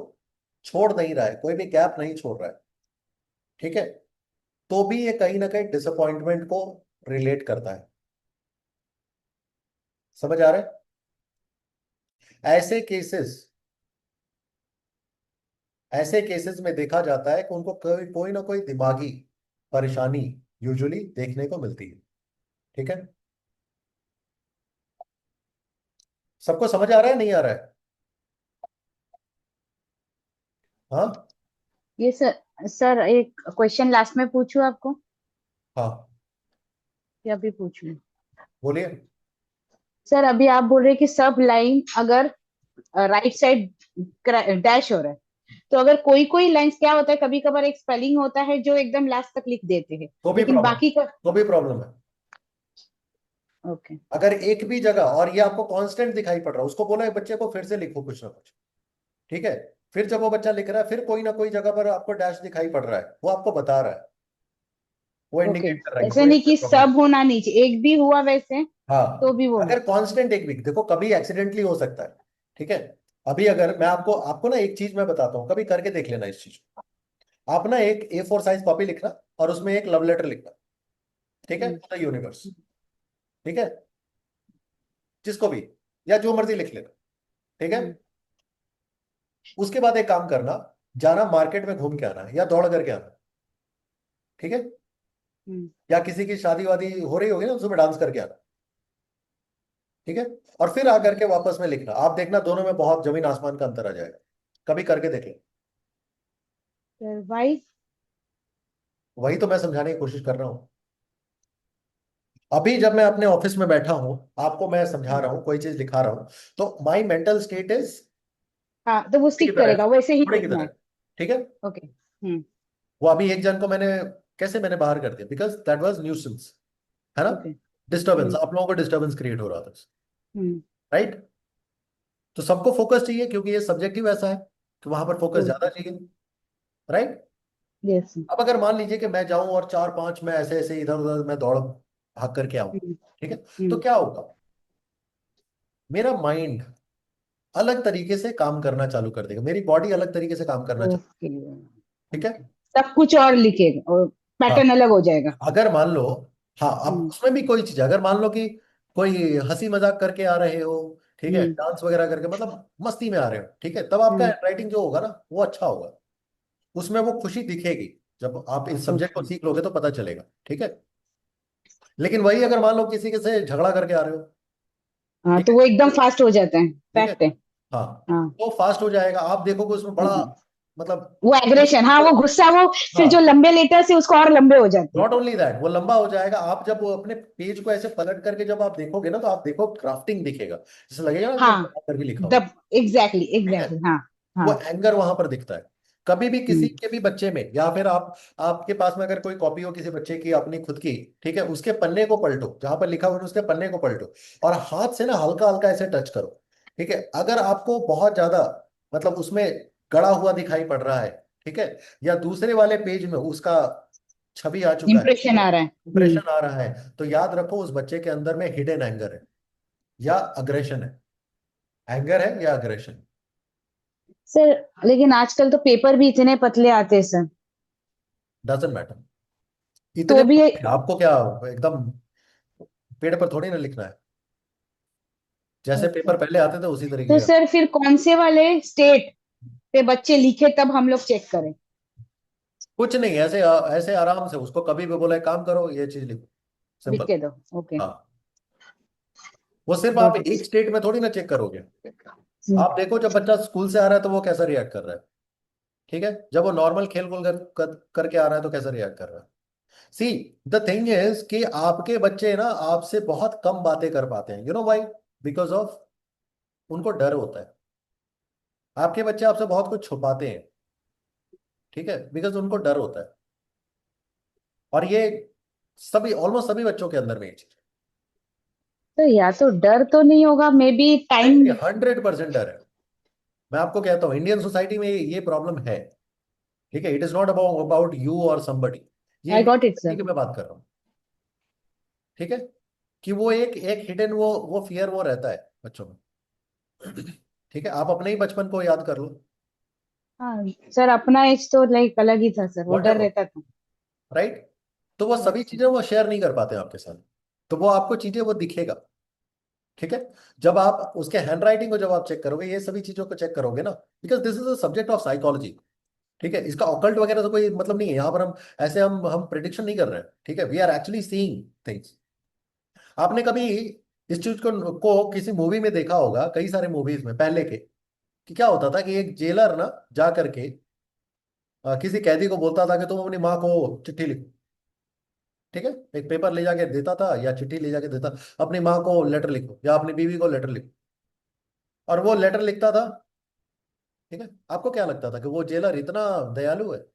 छोड़ नहीं रहा है, कोई भी गैप नहीं छोड़ रहा है, ठीक है, तो भी ये कहीं ना कहीं डिसअपॉइंटमेंट को रिलेट करता है। समझ आ रहा है? ऐसे केसेस ऐसे केसेस में देखा जाता है कि उनको कोई कोई ना कोई दिमागी परेशानी यूजुअली देखने को मिलती है, ठीक है। सबको समझ आ रहा है नहीं आ रहा है? हाँ। ये सर, सर एक क्वेश्चन लास्ट में पूछूं आपको हाँ, या अभी पूछूं? बोलिए। सर अभी आप बोल रहे हैं कि सब लाइन अगर राइट साइड डैश हो रहा है, तो अगर कोई कोई लाइंस क्या होता है, कभी कभार एक स्पेलिंग होता है जो एकदम लास्ट तक लिख देते हैं, तो भी लेकिन प्रॉब्लम बाकी का। तो भी प्रॉब्लम है। ओके। अगर एक भी जगह और ये आपको कांस्टेंट दिखाई पड़ रहा है, उसको बोला है बच्चे को फिर से लिखो कुछ ना कुछ, ठीक है। फिर जब वो बच्चा लिख रहा है, फिर कोई ना कोई जगह पर आपको डैश दिखाई पड़ रहा है, वो आपको बता रहा है, वो ओके, इंडिकेट कर रहा है कि ऐसे कोई नहीं कि प्रॉब्लम। सब होना नहीं चाहिए, एक भी हुआ वैसे तो हाँ, भी वो है। अगर कांस्टेंट एक वीक देखो, कभी एक्सीडेंटली हो सकता है, ठीक है। अभी अगर मैं आपको आपको ना एक चीज मैं बताता हूँ, कभी करके देख लेना इस चीज को। आप ना एक A4 साइज कॉपी लिखना और उसमें एक लव लेटर लिखना, ठीक है, हम्म, टू द यूनिवर्स, ठीक है, जिसको भी, या जो मर्जी लिख लेना, ठीक है। हम्म, उसके बाद एक काम करना, जाना मार्केट में घूम के आना या दौड़ करके आना, ठीक है, हम्म, या किसी की शादी वादी हो रही होगी ना, उसमें डांस करके आना, ठीक है। और फिर आकर के वापस में लिखना, आप देखना दोनों में बहुत जमीन आसमान का अंतर आ जाएगा। कभी करके देख लें। Sir why. वही तो मैं समझाने की कोशिश कर रहा हूँ। अभी जब मैं अपने ऑफिस में बैठा हूं, आपको मैं समझा रहा हूँ, कोई चीज लिखा रहा हूँ, तो माई मेंटल स्टेट इज हाँ, तो वो की स्टिक तरह, करेगा, वैसे ही घोड़े की लिखना तरह, है। ठीक है। ओके। हम्म। वो अभी एक जन को मैंने कैसे मैंने बाहर कर दिया, बिकॉज दैट वाज न्यूसेंस, है ना, ओके। डिस्टर्बेंस, हम्म। आप लोगों को डिस्टर्बेंस क्रिएट हो रहा था, हम्म। राइट। तो सबको फोकस चाहिए क्योंकि ये सब्जेक्टिव ऐसा है कि वहां पर फोकस ज्यादा चाहिए, राइट। यस। अब अगर मान लीजिए कि मैं जाऊं और 4-5 मैं ऐसे ऐसे इधर उधर मैं दौड़ भाग करके आऊं, हम्म। ठीक है, तो हम्म। क्या होगा, मेरा माइंड अलग तरीके से काम करना चालू कर देगा, मेरी बॉडी अलग तरीके से काम करना चालू, ओके। ठीक है। ओके, सब कुछ और लिखेगा और हाँ, पैटर्न अलग हो जाएगा। अगर मान लो, हाँ, अब हम्म। उसमें भी कोई चीज, अगर मान लो कि कोई हंसी मजाक करके आ रहे हो, ठीक है, हम्म। डांस वगैरह करके, मतलब मस्ती में आ रहे हो, ठीक है, तब आपका हम्म। हैंडराइटिंग जो होगा ना वो अच्छा होगा, उसमें वो खुशी दिखेगी। जब आप इस सब्जेक्ट को ओके। सीख लोगे तो पता चलेगा, ठीक है। लेकिन वही अगर मान लो किसी के से झगड़ा करके आ रहे हो, हाँ, ठीक तो है, वो एकदम फास्ट हो जाता है, ठीक है, फैक्ट है। हाँ, हाँ। तो फास्ट हो जाएगा, आप देखोगे उसमें बड़ा, मतलब, वो एग्रेशन, हाँ, वो गुस्सा, वो फिर जो हाँ, लंबे लेटर्स है उसको और लंबे हो जाते हैं। नॉट ओनली दैट, वो लंबा हो जाएगा। आप जब वो अपने पेज को ऐसे पलट करके जब आप देखोगे ना, तो आप देखो क्राफ्टिंग दिखेगा, जैसे लगेगा ना कि हाँ, बड़ा करके लिखा हो, द एग्जैक्टली ठीक है। एग्जैक्टली, हाँ। वो हाँ। एंगर वहां पर दिखता है। कभी भी किसी हम्म। के भी बच्चे में, या फिर आप आपके पास में अगर कोई कॉपी हो किसी बच्चे की अपनी खुद की, ठीक है, उसके पन्ने को पलटो, जहां पर लिखा हुआ है उसके पन्ने को पलटो और हाथ से ना हल्का हल्का ऐसे टच करो, ठीक है। अगर आपको बहुत ज्यादा, मतलब उसमें गड़ा हुआ दिखाई पड़ रहा है, ठीक है, या दूसरे वाले पेज में उसका छवि आ चुका है, इम्प्रेशन आ रहा है। इंप्रेशन आ रहा है, तो याद रखो उस बच्चे के अंदर में हिडन एंगर है या अग्रेशन है। एंगर है या अग्रेशन, सर लेकिन आजकल तो पेपर भी इतने पतले आते हैं सर। Doesn't matter. इतने तो भी आपको क्या एकदम पेड़ पर थोड़ी ना लिखना है, जैसे ओके, पेपर पहले आते थे उसी तरीके तो का। सर फिर कौन से वाले स्टेट पे बच्चे लिखे तब हम लोग चेक करें? कुछ नहीं, ऐसे ऐसे आराम से उसको कभी भी बोला काम करो ये चीज लिखो, लिख सिंपल। के दो। ओके। हाँ, वो सिर्फ आप गॉट इट। एक स्टेट में थोड़ी ना चेक करोगे। आप देखो जब बच्चा स्कूल से आ रहा है तो वो कैसा रिएक्ट कर रहा है, ठीक है, जब वो नॉर्मल खेल कूद करके आ रहा है तो कैसा रिएक्ट कर रहा है। सी, द थिंग इज कि आपके बच्चे ना आपसे बहुत कम बातें कर पाते हैं, you know why, because of उनको डर होता है। आपके बच्चे आपसे बहुत कुछ छुपाते हैं, ठीक है, बिकॉज उनको डर होता है। और ये सभी, ऑलमोस्ट सभी बच्चों के अंदर में ये चीज तो या तो डर तो नहीं होगा, मे बी है, टाइम। 100% डर है। मैं आपको कहता हूँ इंडियन सोसाइटी में ये प्रॉब्लम है, ठीक है। It is not about about you or somebody, ये I Indian got it society sir. की मैं बात कर रहा हूँ, ठीक है। कि वो एक हिडन वो फियर वो रहता है बच्चों में। ठीक है, आप अपने ही बचपन को याद कर लो। हाँ सर, अपना एज तो लाइक अलग ही था सर, वो वॉट डर एवर, रहता था। राइट। तो वो सभी यस सर। चीजें वो शेयर नहीं कर पाते हैं आपके साथ, तो वो आपको चीजें वो दिखेगा। ठीक है, जब आप उसके हैंडराइटिंग को जब आप चेक करोगे, ये सभी चीजों को चेक करोगे ना, because this is a subject of psychology. ठीक है, इसका ऑकल्ट वगैरह से कोई मतलब नहीं है यहाँ पर। हम ऐसे हम प्रिडिक्शन नहीं कर रहे हैं। ठीक है, we are actually seeing things. आपने कभी इस चीज को किसी मूवी में देखा होगा, कई सारे मूवीज में पहले के, कि क्या होता था कि एक जेलर ना जा करके किसी कैदी को बोलता था कि तुम अपनी माँ को चिट्ठी लिखो। ठीक है, एक पेपर ले जाके देता था या चिट्ठी ले जाके देता, अपनी माँ को लेटर लिखो या अपनी बीवी को लेटर लिखो, और वो लेटर लिखता था। ठीक है, आपको क्या लगता था कि वो जेलर इतना दयालु है?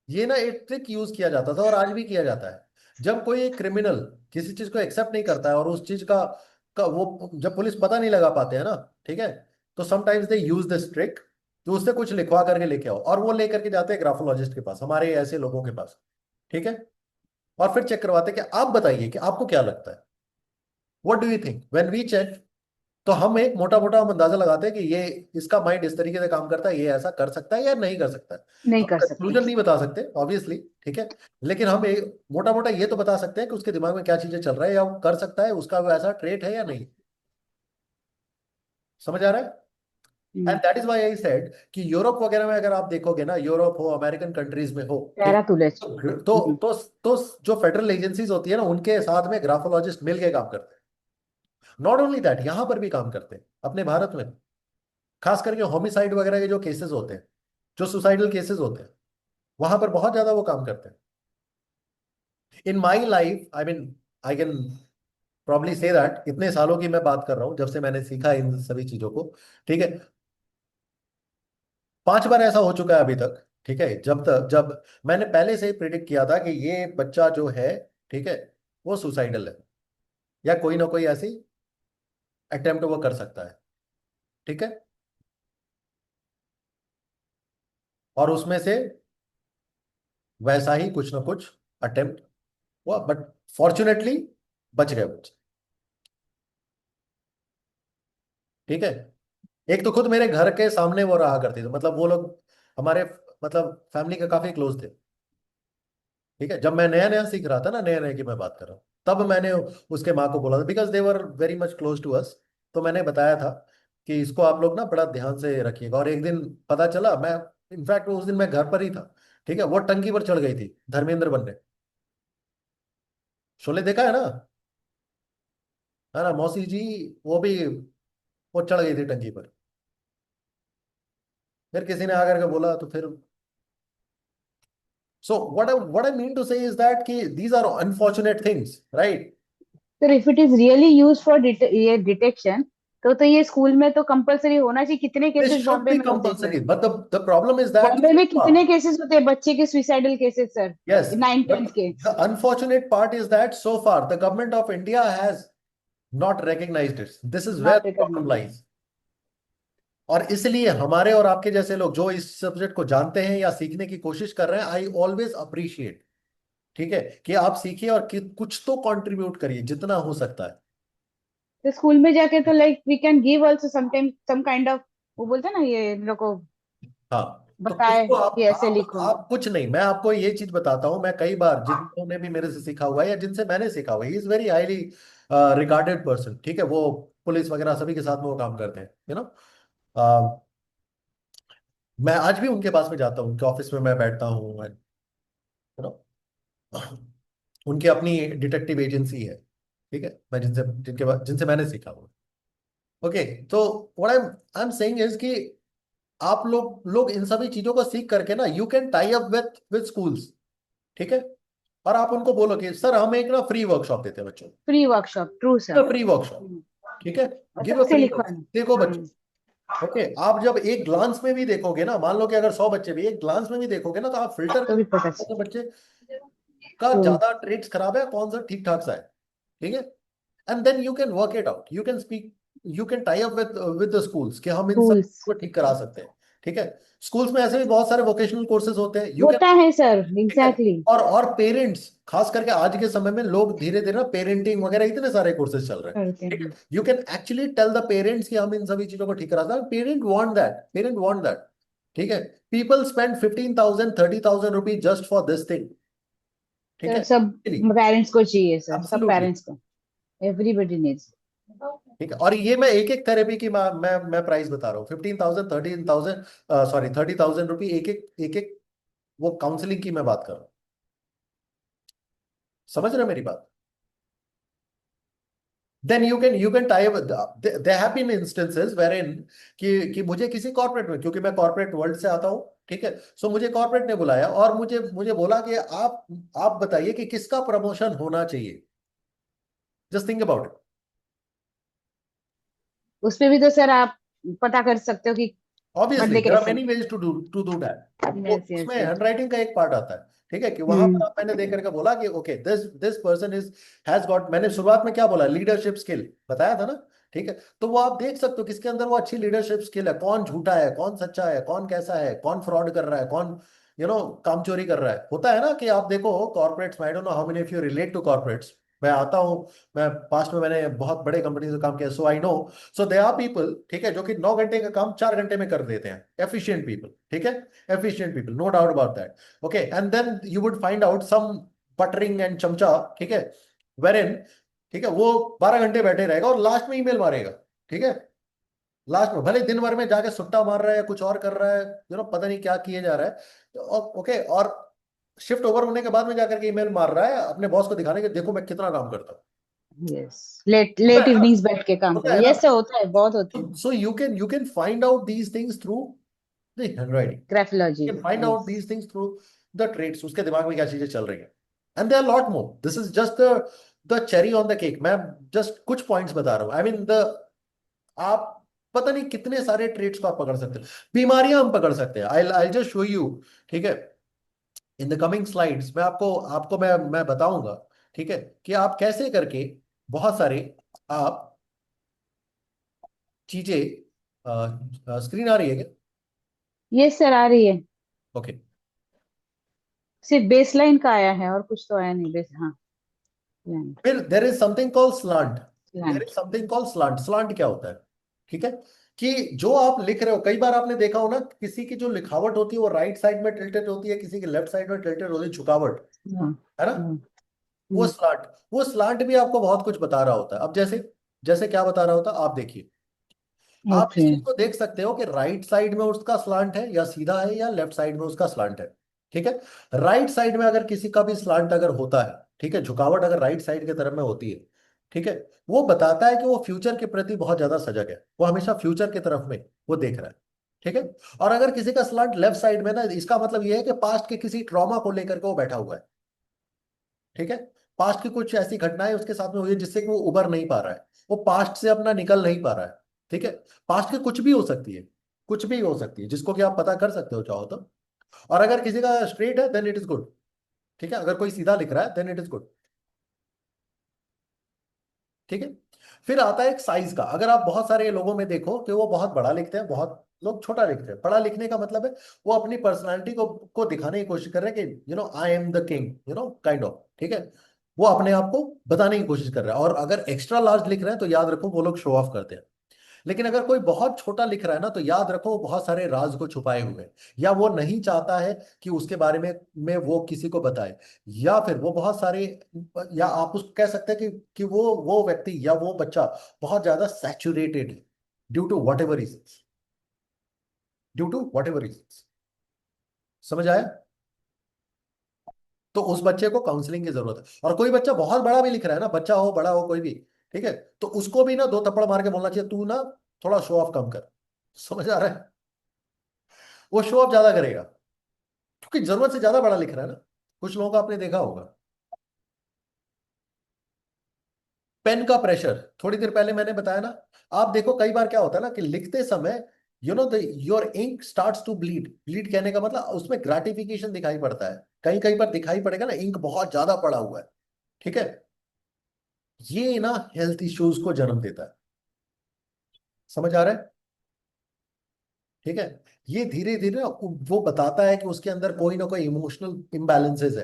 ये ना एक ट्रिक यूज किया जाता था और आज भी किया जाता है। जब कोई एक क्रिमिनल किसी चीज को एक्सेप्ट नहीं करता है और उस चीज का वो जब पुलिस पता नहीं लगा पाते हैं ना, ठीक है, तो sometimes they use this trick, तो उससे कुछ लिखवा करके लेके आओ, और वो लेकर के जाते हैं ग्राफोलॉजिस्ट के पास, हमारे ऐसे लोगों के पास। ठीक है, और फिर चेक करवाते हैं कि आप बताइए कि आपको क्या लगता है, what do you think when we check. तो हम एक मोटा मोटा हम अंदाजा लगाते हैं कि ये इसका माइंड इस तरीके से काम करता है, ये ऐसा कर सकता है या नहीं कर सकता है। नहीं हम कर सकते। कंक्लूजन नहीं बता सकते ऑब्वियसली, ठीक है, लेकिन हम एक मोटा मोटा ये तो बता सकते हैं कि उसके दिमाग में क्या चीजें चल रहा है, या वो कर सकता है, उसका वो ऐसा ट्रेट है या नहीं। समझ आ रहा है? And that is why I said कि यूरोप वगैरह में अगर आप देखोगे ना, यूरोप हो, अमेरिकन कंट्रीज में हो, ठीक, पैरा तुलज। तो जो फेडरल एजेंसीज होती है ना, उनके साथ में ग्राफोलॉजिस्ट मिल के काम करते हैं। नॉट ओनली दैट, यहां पर भी काम करते हैं अपने भारत में, खास करके होमिसाइड वगैरह के जो केसेस होते हैं, जो सुसाइडल केसेस होते हैं, वहां पर बहुत ज्यादा वो काम करते हैं। In my life, I mean, I can probably say that, इतने सालों की मैं बात कर रहा हूं जब से मैंने सीखा इन सभी चीजों को। ठीक है, 5 बार ऐसा हो चुका है अभी तक। ठीक है, जब मैंने पहले से ही प्रिडिक्ट किया था कि ये बच्चा जो है, ठीक है, वो सुसाइडल है, या कोई ना कोई ऐसी अटेम्प्ट वो कर सकता है। ठीक है, और उसमें से वैसा ही कुछ ना कुछ अटेम्प्ट हुआ, बट फॉर्चुनेटली बच गए बच्चे। ठीक है, एक तो खुद मेरे घर के सामने वो रहा करती थी, मतलब वो लोग हमारे मतलब फैमिली के काफी क्लोज थे। ठीक है, जब मैं नया नया सीख रहा था ना, नया नया की मैं बात कर रहा हूँ, तब मैंने उसके माँ को बोला था, because they were very much close to us. तो मैंने बताया था कि इसको आप लोग ना बड़ा ध्यान से रखिएगा, और एक दिन पता चला, मैं इनफैक्ट उस दिन मैं घर पर ही था। ठीक है, वो टंकी पर चढ़ गई थी धर्मेंद्र बनने। शोले देखा है ना मौसी जी, वो भी वो चढ़ गई थी टंकी पर। फिर किसी ने आकर के बोला, तो फिर so what I mean to say is that कि these are unfortunate things, right? Sir if it is really use for ये डिटेक्शन, तो ये स्कूल में तो कंपलसरी होना चाहिए। कितने This cases should Bombay be में होते हैं sir? compulsory, but the problem is that Bombay so में far, कितने केसेस होते हैं बच्चे के suicidal cases sir? yes, 9th-10th but के। the unfortunate part is that so far the government of India has not recognized it. This is where not the problem recognise. lies. और इसलिए हमारे और आपके जैसे लोग जो इस सब्जेक्ट को जानते हैं या सीखने की कोशिश कर रहे हैं, आई ऑलवेज अप्रिशिएट, ठीक है, कि आप सीखिए और कुछ तो कंट्रीब्यूट करिए जितना हो सकता है। तो स्कूल में जाके तो like we can give also sometime some kind of, वो बोलते हैं ना, ये इन लोग को हाँ, तो कुछ बताए तो कि ऐसे लिखो। आप कुछ नहीं, मैं आपको ये चीज बताता हूँ, मैं कई बार जिन्होंने भी मेरे से सीखा हुआ है या जिनसे मैंने सीखा हुआ है, he is very highly regarded person. ठीक है, वो पुलिस वगैरह सभी के साथ में वो काम करते हैं, मैं आज भी उनके पास में जाता हूँ, उनके ऑफिस में मैं बैठता हूँ, नो, उनकी अपनी डिटेक्टिव एजेंसी है। ठीक है, मैं जिनसे मैंने सीखा हुआ। ओके, तो what I am saying is कि आप लोग इन सभी चीजों को सीख करके ना, you can tie up with schools. ठीक है, और आप उनको बोलो कि सर हम एक ना फ्री वर्कशॉप देते हैं बच्चों फ्री वर्कशॉप, ट्रू सर। को, फ्री वर्कशॉप। ठीक है, और गिव अ सबसे फ्री लिखवाना। वर्कशॉप, देखो बच्चों। ओके, आप जब एक ग्लांस में भी देखोगे ना, मान लो कि अगर 100 बच्चे भी एक ग्लांस में भी देखोगे ना, तो आप फिल्टर तो कर भी पता सकते चले। बच्चे का ज्यादा ट्रेड्स खराब है, कौन सा ठीक ठाक सा है। ठीक है, and then you can work it out, you can speak, you can tie up with the schools कि हम इन सब रूल्स। को ठीक करा सकते हैं। ठीक है। स्कूल्स में ऐसे भी बहुत सारे वोकेशनल कोर्सेज होते हैं, यू कैन। होता है सर, ठीक है। एग्जैक्टली। और पेरेंट्स, खास करके आज के समय में लोग धीरे धीरे ना पेरेंटिंग वगैरह इतने सारे कोर्सेज चल रहे हैं। करते ठीक है। हैं। You can actually tell the parents कि हम इन सभी चीजों को ठीक करा हैं, parent want that, parent want that. ठीक है। People spend 15,000 30,000 rupees just for this thing. ठीक सर है। सब पेरेंट्स को चाहिए सर, सब एब्सोल्युटली। पेरेंट्स को, एवरीबडी नीड्स। ठीक है। और ये मैं एक एक थेरेपी की मैं प्राइस बता रहा हूँ, 15,000 13,000, सॉरी 30,000 रुपी एक एक वो काउंसलिंग की मैं बात कर रहा हूँ। समझ रहे हैं मेरी बात? Then you can tie, there have been instances wherein कि मुझे किसी कॉर्पोरेट में, क्योंकि मैं कॉर्पोरेट वर्ल्ड से आता हूँ, ठीक है, सो मुझे कॉर्पोरेट ने बुलाया और मुझे मुझे बोला कि आप बताइए कि किसका प्रमोशन होना चाहिए। Just think about it. उस पे भी तो सर आप पता कर सकते हो कि ऑब्वियसली बंदे देयर आर कैसे मेनी हैं। Ways to do that. वो यस यस उसमें यस। हैंडराइटिंग का एक पार्ट आता है। ठीक है, कि वहां पर हम्म। मैंने देख करके बोला कि okay this this person is has got, मैंने शुरुआत में क्या बोला, लीडरशिप स्किल बताया था ना। ठीक है। तो वो आप देख सकते हो किसके अंदर वो अच्छी लीडरशिप स्किल है, कौन झूठा है, कौन सच्चा है, कौन कैसा है, कौन फ्रॉड कर रहा है, कौन काम चोरी कर रहा है। होता है ना कि आप देखो corporates, I don't know how many of you relate to corporates. मैं आता हूँ, मैं पास्ट में मैंने बहुत बड़े कंपनी से काम किया, so I know. So they are people, ठीक है, जो कि 9 घंटे का काम 4 घंटे में कर देते हैं, एफिशिएंट पीपल। ठीक है। Efficient people, no doubt about that. Okay, and then you would find out some buttering and chamcha, ठीक है, वेर, ठीक है, वो 12 घंटे बैठे रहेगा और लास्ट में ईमेल मारेगा। ठीक है। लास्ट में भले दिन भर में जाके सुट्टा मार रहा है, कुछ और कर रहा है, पता नहीं क्या किए जा रहा है। ओके, और शिफ्ट ओवर होने के बाद में जाकर के ईमेल मार रहा है अपने बॉस को दिखाने के, देखो मैं कितना काम करता हूँ। यस, लेट होता लेट है ना, इवनिंग्स बैठ के काम होता करो, है ना। यस सर, होता है, बहुत होते हैं। So you can find out these things through the handwriting. Graphology. You can find out yes. these things through the traits. उसके दिमाग में क्या चीजें चल रही हैं। And there are a lot more. This is just the cherry on the cake. मैं just कुछ points बता रहा हूँ। I mean the आप पता नहीं कितने सारे ट्रेड्स को आप पकड़ सकते हो, बीमारियां हम पकड़ सकते हैं। I just show you. ठीक है। इन द कमिंग स्लाइड्स मैं आपको आपको मैं बताऊंगा, ठीक है, कि आप कैसे करके बहुत सारे आप चीजें, स्क्रीन आ रही है क्या? यस सर, आ रही है। ओके। सिर्फ बेसलाइन का आया है और कुछ तो आया नहीं, बेस, हाँ। फिर देर is something called slant. There plant. Is something called slant. Slant क्या होता है? ठीक है, कि जो आप लिख रहे हो, कई बार आपने देखा हो ना, किसी की जो लिखावट होती है वो राइट साइड में टिल्टेड होती है, किसी की लेफ्ट साइड में टिल्टेड होती है, झुकावट, हाँ। है ना। हाँ। वो स्लांट, वो स्लांट भी आपको बहुत कुछ बता रहा होता है। अब जैसे जैसे क्या बता रहा होता है, आप देखिए। आप इस ओके। चीज को देख सकते हो कि राइट साइड में उसका स्लांट है या सीधा है, या लेफ्ट साइड में उसका स्लांट है। ठीक है। राइट साइड में अगर किसी का भी स्लांट अगर होता है, ठीक है, झुकावट अगर राइट साइड की तरफ में होती है, ठीक है, वो बताता है कि वो फ्यूचर के प्रति बहुत ज्यादा सजग है, वो हमेशा फ्यूचर की तरफ में वो देख रहा है। ठीक है। और अगर किसी का स्लांट लेफ्ट साइड में ना, इसका मतलब ये है कि पास्ट के किसी ट्रॉमा को लेकर के वो बैठा हुआ है। ठीक है। पास्ट की कुछ ऐसी घटनाएं उसके साथ में हुई है जिससे कि वो उबर नहीं पा रहा है, वो पास्ट से अपना निकल नहीं पा रहा है। ठीक है। पास्ट की कुछ भी हो सकती है, कुछ भी हो सकती है, जिसको कि आप पता कर सकते हो चाहो तो। और अगर किसी का स्ट्रेट है देन इट इज गुड। ठीक है। अगर कोई सीधा लिख रहा है देन इट इज गुड। ठीक है। फिर आता है एक साइज का। अगर आप बहुत सारे लोगों में देखो कि वो बहुत बड़ा लिखते हैं, बहुत लोग छोटा लिखते हैं। बड़ा लिखने का मतलब है वो अपनी पर्सनालिटी को दिखाने की कोशिश कर रहे हैं कि I am the king, kind of. ठीक है। वो अपने आप को बताने की कोशिश कर रहा है। और अगर एक्स्ट्रा लार्ज लिख रहे हैं तो याद रखो वो लोग शो ऑफ करते हैं। लेकिन अगर कोई बहुत छोटा लिख रहा है ना, तो याद रखो वो बहुत सारे राज को छुपाए हुए हैं, या वो नहीं चाहता है कि उसके बारे में वो किसी को बताए, या फिर वो बहुत सारे, या आप उसको कह सकते हैं कि वो व्यक्ति या वो बच्चा बहुत ज्यादा सैचुरेटेड है, due to whatever reason, due to whatever reason. समझ आया? तो उस बच्चे को काउंसलिंग की जरूरत है। और कोई बच्चा बहुत बड़ा भी लिख रहा है ना, बच्चा हो बड़ा हो कोई भी, ठीक है, तो उसको भी ना दो थप्पड़ मार के बोलना चाहिए, तू ना थोड़ा शो ऑफ कम कर। समझ आ रहा है? वो शो ऑफ ज्यादा करेगा क्योंकि जरूरत से ज्यादा बड़ा लिख रहा है ना। कुछ लोगों का आपने देखा होगा। पेन का प्रेशर, थोड़ी देर पहले मैंने बताया ना। आप देखो कई बार क्या होता है ना कि लिखते समय your ink starts to bleed. Bleed कहने का मतलब उसमें ग्रेटिफिकेशन दिखाई पड़ता है, कहीं कहीं पर दिखाई पड़ेगा ना, इंक बहुत ज्यादा पड़ा हुआ है। ठीक है। ये ना हेल्थ इश्यूज को जन्म देता है। समझ आ रहा है? ठीक है। ये धीरे धीरे वो बताता है कि उसके अंदर कोई ना कोई इमोशनल इम्बैलेंसेस है,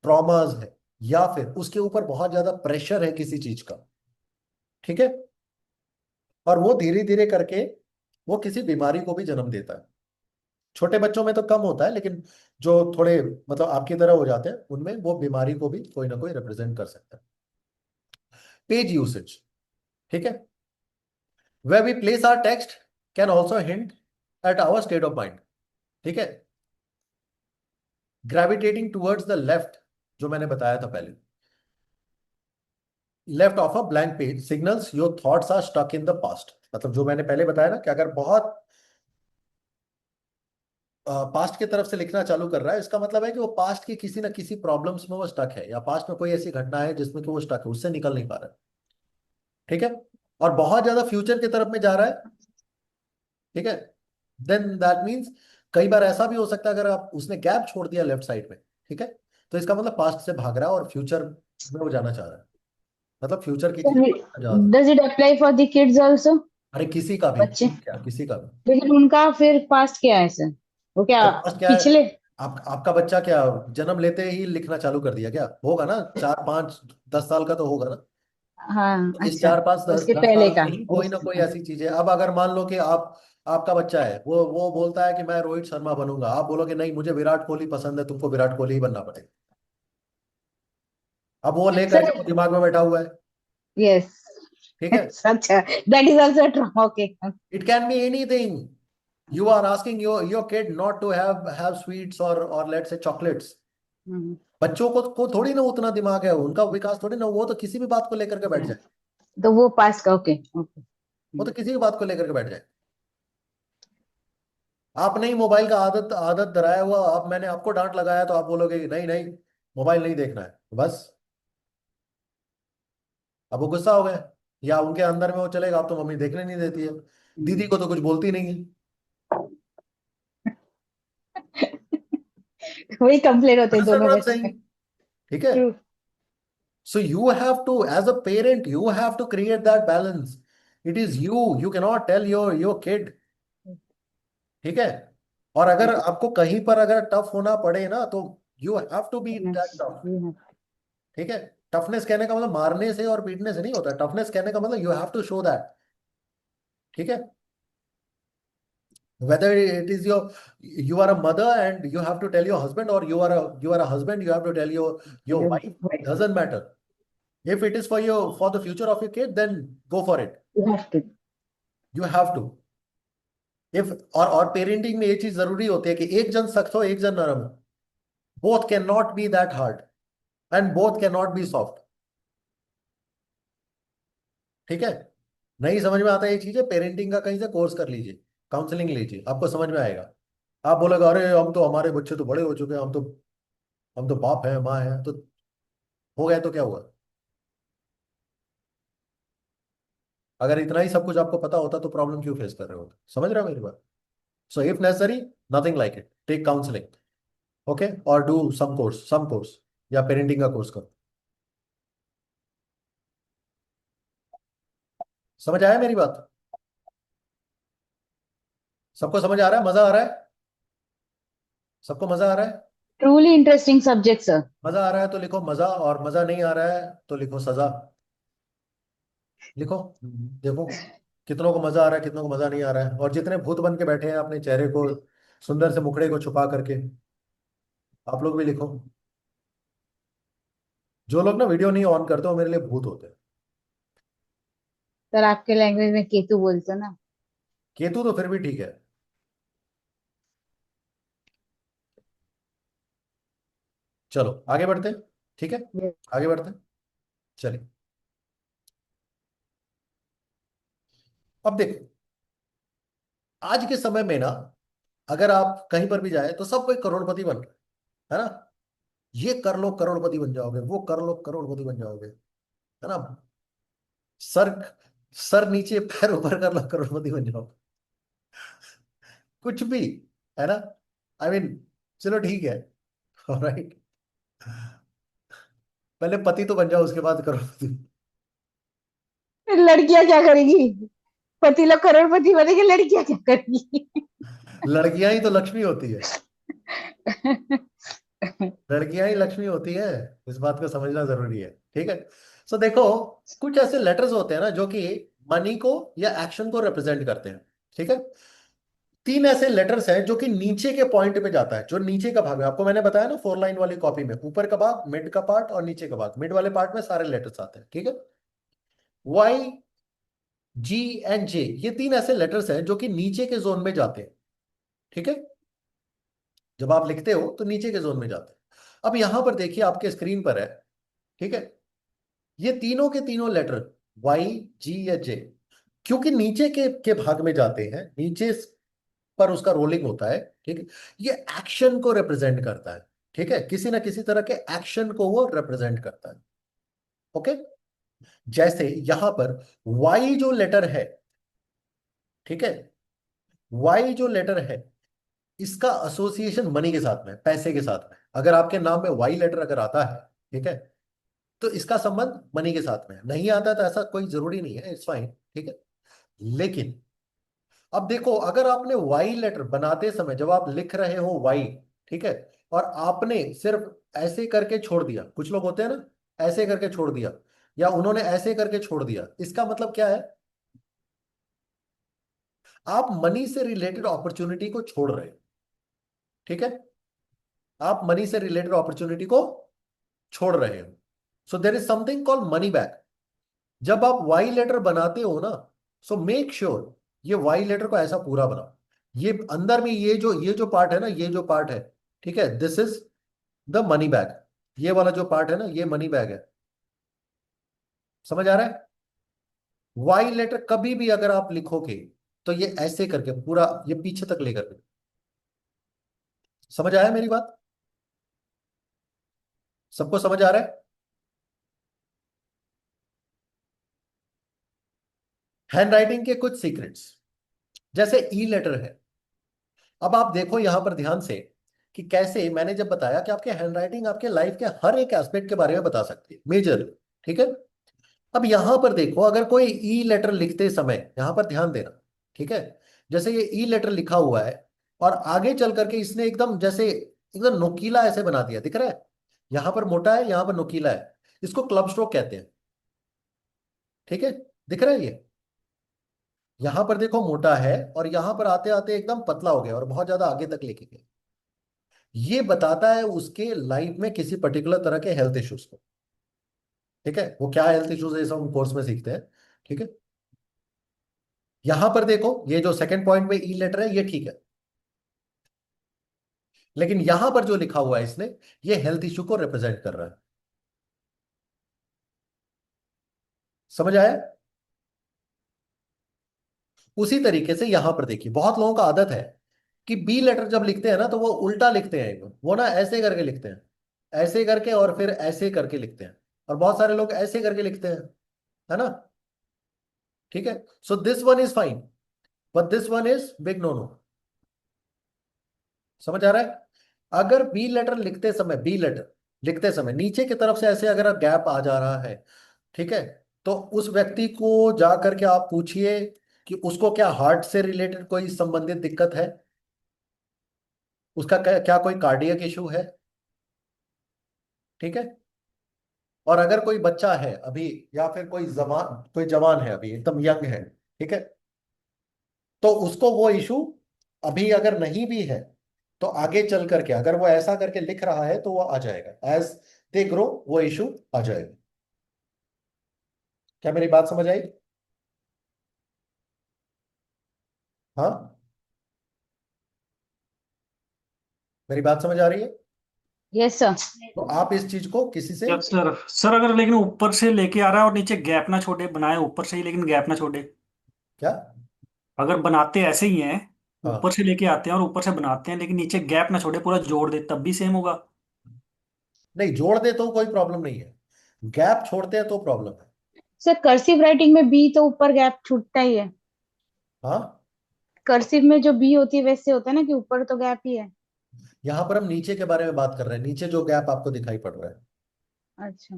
ट्रॉमास है, या फिर उसके ऊपर बहुत ज्यादा प्रेशर है किसी चीज का। ठीक है। और वो धीरे धीरे करके वो किसी बीमारी को भी जन्म देता है। छोटे बच्चों में तो कम होता है, लेकिन जो थोड़े मतलब आपकी तरह हो जाते हैं उनमें वो बीमारी को भी कोई ना कोई रिप्रेजेंट कर सकता है। Page usage. ठीक है। where we place our text can also hint at our state of mind। ठीक है। ग्रेविटेटिंग टुवर्ड्स द लेफ्ट, जो मैंने बताया था पहले, left of a blank page signals your thoughts are stuck in the past. मतलब जो मैंने पहले बताया ना कि अगर बहुत पास्ट की तरफ से लिखना चालू कर रहा है, इसका मतलब है कि वो पास्ट की किसी ना किसी प्रॉब्लम्स में वो स्टक है, या पास्ट में कोई ऐसी घटना है जिसमें कि वो स्टक है, उससे निकल नहीं पा रहा है। ठीक है। और बहुत ज्यादा फ्यूचर की तरफ में जा रहा है। ठीक है। देन दैट मीन्स कई बार ऐसा भी हो सकता है, अगर आप उसने गैप छोड़ दिया लेफ्ट साइड में, ठीक है, तो इसका मतलब पास्ट से भाग रहा है और फ्यूचर में वो जाना चाह रहा है। मतलब फ्यूचर की चीज जा। Does it apply for the kids also? अरे किसी का भी, बच्चे, क्या किसी का भी। लेकिन उनका फिर पास्ट क्या है सर? वो क्या क्या पास्ट क्या है? पिछले? आपका बच्चा क्या जन्म लेते ही लिखना चालू कर दिया क्या? होगा ना, 4 5 10 साल का तो होगा ना। हाँ, तो इस अच्छा, 4 5 10 उसके 10 पहले साल का। में ही कोई ना उसके कोई ऐसी चीज है। अब अगर मान लो कि आपका बच्चा है, वो बोलता है कि मैं रोहित शर्मा बनूंगा, आप बोलोगे नहीं मुझे विराट कोहली पसंद है, तुमको विराट कोहली ही बनना पड़ेगा। अब वो लेकर सर, के वो दिमाग में बैठा हुआ है। यस। ठीक है। अच्छा, that is also true, okay. It can be anything. You are asking your kid not to have sweets और लेट्स से चॉकलेट्स। बच्चों को थोड़ी ना उतना दिमाग है, उनका विकास थोड़ी ना, वो तो किसी भी बात को लेकर के बैठ जाए। तो वो पास्ट का, ओके ओके। वो तो किसी भी बात को लेकर के बैठ जाए। आपने ही मोबाइल का आदत आदत धराया हुआ, अब मैंने आपको डांट लगाया तो आप बोलोगे कि नहीं नहीं मोबाइल नहीं देखना है, बस। अब वो गुस्सा हो गए, या उनके अंदर में वो चलेगा, अब तो मम्मी देखने नहीं देती है, दीदी को तो कुछ बोलती नहीं है। वही कंप्लेन होते हैं Understand दोनों what I'm बच्चों saying? का। ठीक है। True. So you have to, as a parent, you have to create that balance. It is you. You cannot tell your kid. ठीक है। और अगर आपको कहीं पर अगर टफ होना पड़े ना, तो you have to be that tough. ठीक है। टफनेस कहने का मतलब मारने से और पीटने से नहीं होता। टफनेस कहने का मतलब you have to show that. ठीक है। whether it is you are a mother and you have to tell your husband, or you are a husband, you have to tell your wife, doesn't matter. If it is for the future of your kid, then go for it. You have to. You have to। If और parenting में ये चीज जरूरी होती है कि एक जन सख्त हो एक जन नरम हो। Both can not be that hard and both can not be soft. ठीक है। नहीं समझ में आता ये चीज है, पेरेंटिंग का कहीं से कोर्स कर लीजिए, काउंसलिंग लीजिए, आपको समझ में आएगा। आप बोलोगे अरे हम तो, हमारे बच्चे तो बड़े हो चुके हैं, हम तो बाप है माँ है, तो हो गए तो क्या हुआ? अगर इतना ही सब कुछ आपको पता होता तो प्रॉब्लम क्यों फेस कर रहे होते? समझ रहे हो मेरी बात? So if necessary, nothing like it, take counselling. Okay. और डू सम कोर्स या पेरेंटिंग का कोर्स करो। समझ आया मेरी बात? सबको समझ आ रहा है? मजा आ रहा है? सबको मजा आ रहा है? Truly interesting subject sir. मजा आ रहा है तो लिखो मजा, और मजा नहीं आ रहा है तो लिखो सजा। लिखो। देखो कितनों को मजा आ रहा है, कितनों को मजा नहीं आ रहा है, और जितने भूत बन के बैठे हैं अपने चेहरे को, सुंदर से मुखड़े को छुपा करके, आप लोग भी लिखो। जो लोग ना वीडियो नहीं ऑन करते वो मेरे लिए भूत होते हैं। सर आपके लैंग्वेज में केतु बोलते हो ना? केतु तो फिर भी ठीक है। चलो आगे बढ़ते हैं। ठीक है। आगे बढ़ते हैं। चलिए। अब देखो, आज के समय में ना, अगर आप कहीं पर भी जाए तो सब कोई करोड़पति बन रहा है ना। ये कर लो करोड़पति बन जाओगे, वो कर लो करोड़पति बन जाओगे, है ना। सर सर नीचे पैर ऊपर कर लो करोड़पति बन जाओगे। कुछ भी, है ना। आई मीन चलो ठीक है। ऑलराइट। पहले पति तो बन जाओ, उसके बाद करोड़पति। फिर लड़कियां क्या करेगी? पति लोग करोड़पति बनेंगे, लड़कियां क्या करेगी? लड़कियां ही तो लक्ष्मी होती है, लड़कियां ही लक्ष्मी होती है। इस बात को समझना जरूरी है, ठीक है। सो देखो, कुछ ऐसे लेटर्स होते हैं ना जो कि मनी को या एक्शन को रिप्रेजेंट करते हैं, ठीक है। तीन ऐसे लेटर्स हैं जो कि नीचे के पॉइंट पे जाता है, जो नीचे का भाग है, आपको मैंने बताया ना 4 लाइन वाली कॉपी में, ऊपर का भाग, मिड का पार्ट और नीचे का भाग। मिड वाले पार्ट में सारे लेटर्स आते हैं, ठीक है। वाई, जी एंड जे, ये तीन ऐसे लेटर्स हैं जो कि नीचे के जोन में जाते हैं, ठीक है। जब आप लिखते हो तो नीचे के जोन में जाते हैं। अब यहां पर देखिए, आपके स्क्रीन पर है, ठीक है। ये तीनों के तीनों लेटर, वाई, जी या जे, क्योंकि नीचे के भाग में जाते हैं, नीचे पर उसका रोलिंग होता है, ठीक है। ये एक्शन को रिप्रेजेंट करता है, ठीक है, किसी ना किसी तरह के एक्शन को वो रिप्रेजेंट करता है, ओके। जैसे यहां पर वाई जो लेटर है, ठीक है, वाई जो लेटर है, इसका एसोसिएशन मनी के साथ में, पैसे के साथ में। अगर आपके नाम में वाई लेटर अगर आता है, ठीक है, तो इसका संबंध मनी के साथ में है। नहीं आता तो ऐसा कोई जरूरी नहीं है, इट्स फाइन, ठीक है। लेकिन अब देखो, अगर आपने वाई लेटर बनाते समय, जब आप लिख रहे हो वाई, ठीक है, और आपने सिर्फ ऐसे करके छोड़ दिया, कुछ लोग होते हैं ना, ऐसे करके छोड़ दिया, या उन्होंने ऐसे करके छोड़ दिया, इसका मतलब क्या है? आप मनी से रिलेटेड अपॉर्चुनिटी को छोड़ रहे हो, ठीक है। आप मनी से रिलेटेड अपॉर्चुनिटी को छोड़ रहे हो। So there is something called money back. जब आप वाई लेटर बनाते हो ना, सो मेक श्योर ये वाई लेटर को ऐसा पूरा बनाओ। ये अंदर में ये जो पार्ट है ना, ये जो पार्ट है, ठीक है, this is the money bag. ये वाला जो पार्ट है ना, ये मनी बैग है। समझ आ रहा है? वाई लेटर कभी भी अगर आप लिखोगे तो ये ऐसे करके पूरा, ये पीछे तक लेकर के। समझ आया मेरी बात? सबको समझ आ रहा है? हैंड राइटिंग के कुछ सीक्रेट्स, जैसे ई लेटर है। अब आप देखो यहां पर ध्यान से कि कैसे मैंने जब बताया कि आपके हैंड राइटिंग आपके लाइफ के हर एक एस्पेक्ट के बारे में बता सकती है, मेजर, ठीक है। अब यहां पर देखो, अगर कोई ई लेटर लिखते समय, यहां पर ध्यान देना, ठीक है। जैसे ये ई लेटर लिखा हुआ है, और आगे चल करके इसने एकदम जैसे एकदम नुकीला ऐसे बना दिया, दिख रहा है? यहां पर मोटा है, यहां पर नुकीला है। इसको क्लब स्ट्रोक कहते हैं, ठीक है। दिख रहा है ये? यहां पर देखो मोटा है, और यहां पर आते आते एकदम पतला हो गया और बहुत ज्यादा आगे तक लेके गया। ये बताता है उसके लाइफ में किसी पर्टिकुलर तरह के हेल्थ इश्यूज को, ठीक है। वो क्या हेल्थ इश्यूज है, ये सब हम कोर्स में सीखते हैं, ठीक है। यहां पर देखो, ये जो सेकंड पॉइंट में ई लेटर है, ये ठीक है। लेकिन यहां पर जो लिखा हुआ है इसने, ये हेल्थ इश्यू को रिप्रेजेंट कर रहा है। समझ आया? उसी तरीके से यहां पर देखिए, बहुत लोगों का आदत है कि बी लेटर जब लिखते हैं ना, तो वो उल्टा लिखते हैं, वो ना ऐसे करके लिखते हैं, ऐसे करके और फिर ऐसे करके लिखते हैं। और बहुत सारे लोग ऐसे करके लिखते हैं, है ना? ठीक है। So this one is fine, but this one is big no no. समझ आ रहा है? अगर बी लेटर लिखते समय, बी लेटर लिखते समय नीचे की तरफ से ऐसे अगर गैप आ जा रहा है, ठीक है, तो उस व्यक्ति को जा करके आप पूछिए कि उसको क्या हार्ट से रिलेटेड कोई संबंधित दिक्कत है, उसका क्या कोई कार्डियक इशू है, ठीक है। और अगर कोई बच्चा है अभी, या फिर कोई जवान है अभी, एकदम यंग है, ठीक है, तो उसको वो इशू अभी अगर नहीं भी है, तो आगे चल करके अगर वो ऐसा करके लिख रहा है तो वो आ जाएगा, एज दे ग्रो वो इशू आ जाएगा। क्या मेरी बात समझ आई? हाँ, मेरी बात समझ आ रही है? Yes sir. तो आप इस चीज को किसी से, यस सर। सर अगर लेकिन ऊपर से लेके आ रहा है और नीचे गैप ना छोड़े, बनाए ऊपर से ही लेकिन गैप ना छोड़े। क्या? अगर बनाते ऐसे ही हैं, ऊपर हाँ, से लेके आते हैं और ऊपर से बनाते हैं लेकिन नीचे गैप ना छोड़े, पूरा जोड़ दे, तब भी सेम होगा। नहीं जोड़ दे तो कोई प्रॉब्लम नहीं है, गैप छोड़ते हैं तो प्रॉब्लम है। सर कर्सिव राइटिंग में बी तो ऊपर गैप छूटता ही है। हाँ, कर्सिव में जो बी होती है वैसे होता है ना कि ऊपर तो गैप ही है। यहां पर हम नीचे के बारे में बात कर रहे हैं, नीचे जो गैप आपको दिखाई पड़ रहा है। अच्छा।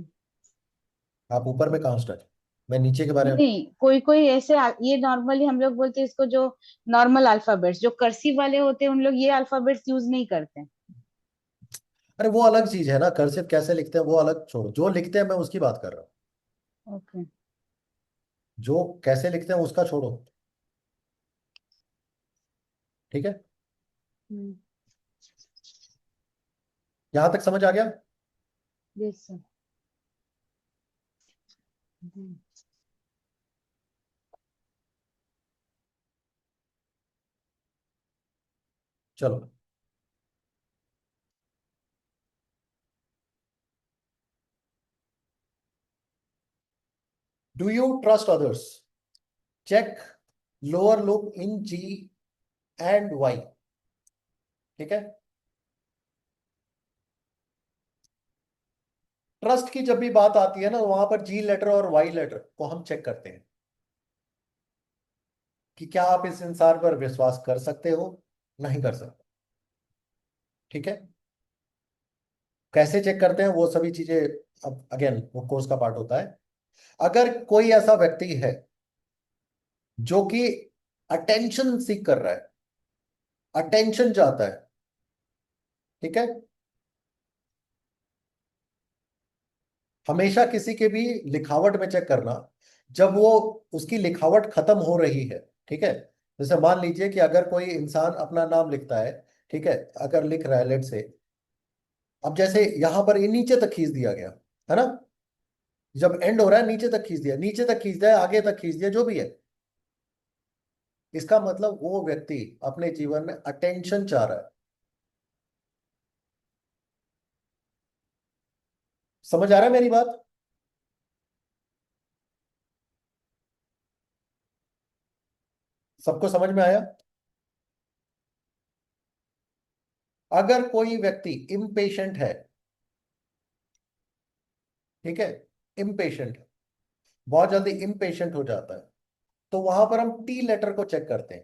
आप ऊपर में कहाँ स्टक है? मैं नीचे के बारे में। नहीं, कोई कोई ऐसे ये नॉर्मली हम लोग बोलते हैं इसको, जो नॉर्मल अल्फाबेट्स जो कर्सिव वाले होते हैं उन लोग ये अल्फाबेट्स यूज नहीं करते हैं। अरे वो अलग चीज है ना, कर्सिव कैसे लिखते हैं वो अलग छोड़ो, जो लिखते हैं मैं उसकी बात कर रहा हूँ। ओके। जो कैसे लिखते हैं उसका छोड़ो, ठीक है। हम्म। यहां तक समझ आ गया? Yes sir. हम्म। चलो। Do you trust others? Check lower look in G and Y, ठीक है। ट्रस्ट की जब भी बात आती है ना, वहां पर जी लेटर और वाई लेटर को हम चेक करते हैं कि क्या आप इस इंसान पर विश्वास कर सकते हो, नहीं कर सकते, ठीक है। कैसे चेक करते हैं वो सभी चीजें अब अगेन वो कोर्स का पार्ट होता है। अगर कोई ऐसा व्यक्ति है जो कि अटेंशन सीख कर रहा है, अटेंशन चाहता है, ठीक है, हमेशा किसी के भी लिखावट में चेक करना, जब वो उसकी लिखावट खत्म हो रही है, ठीक है। जैसे मान लीजिए कि अगर कोई इंसान अपना नाम लिखता है, ठीक है, अगर लिख रहा है लेट से, अब जैसे यहां पर ये नीचे तक खींच दिया गया है ना, जब एंड हो रहा है नीचे तक खींच दिया, नीचे तक खींच दिया, आगे तक खींच दिया, जो भी है, इसका मतलब वो व्यक्ति अपने जीवन में अटेंशन चाह रहा है। समझ आ रहा है मेरी बात? सबको समझ में आया? अगर कोई व्यक्ति इम्पेशेंट है, ठीक है, इम्पेशेंट, बहुत जल्दी इम्पेशेंट हो जाता है, तो वहां पर हम टी लेटर को चेक करते हैं।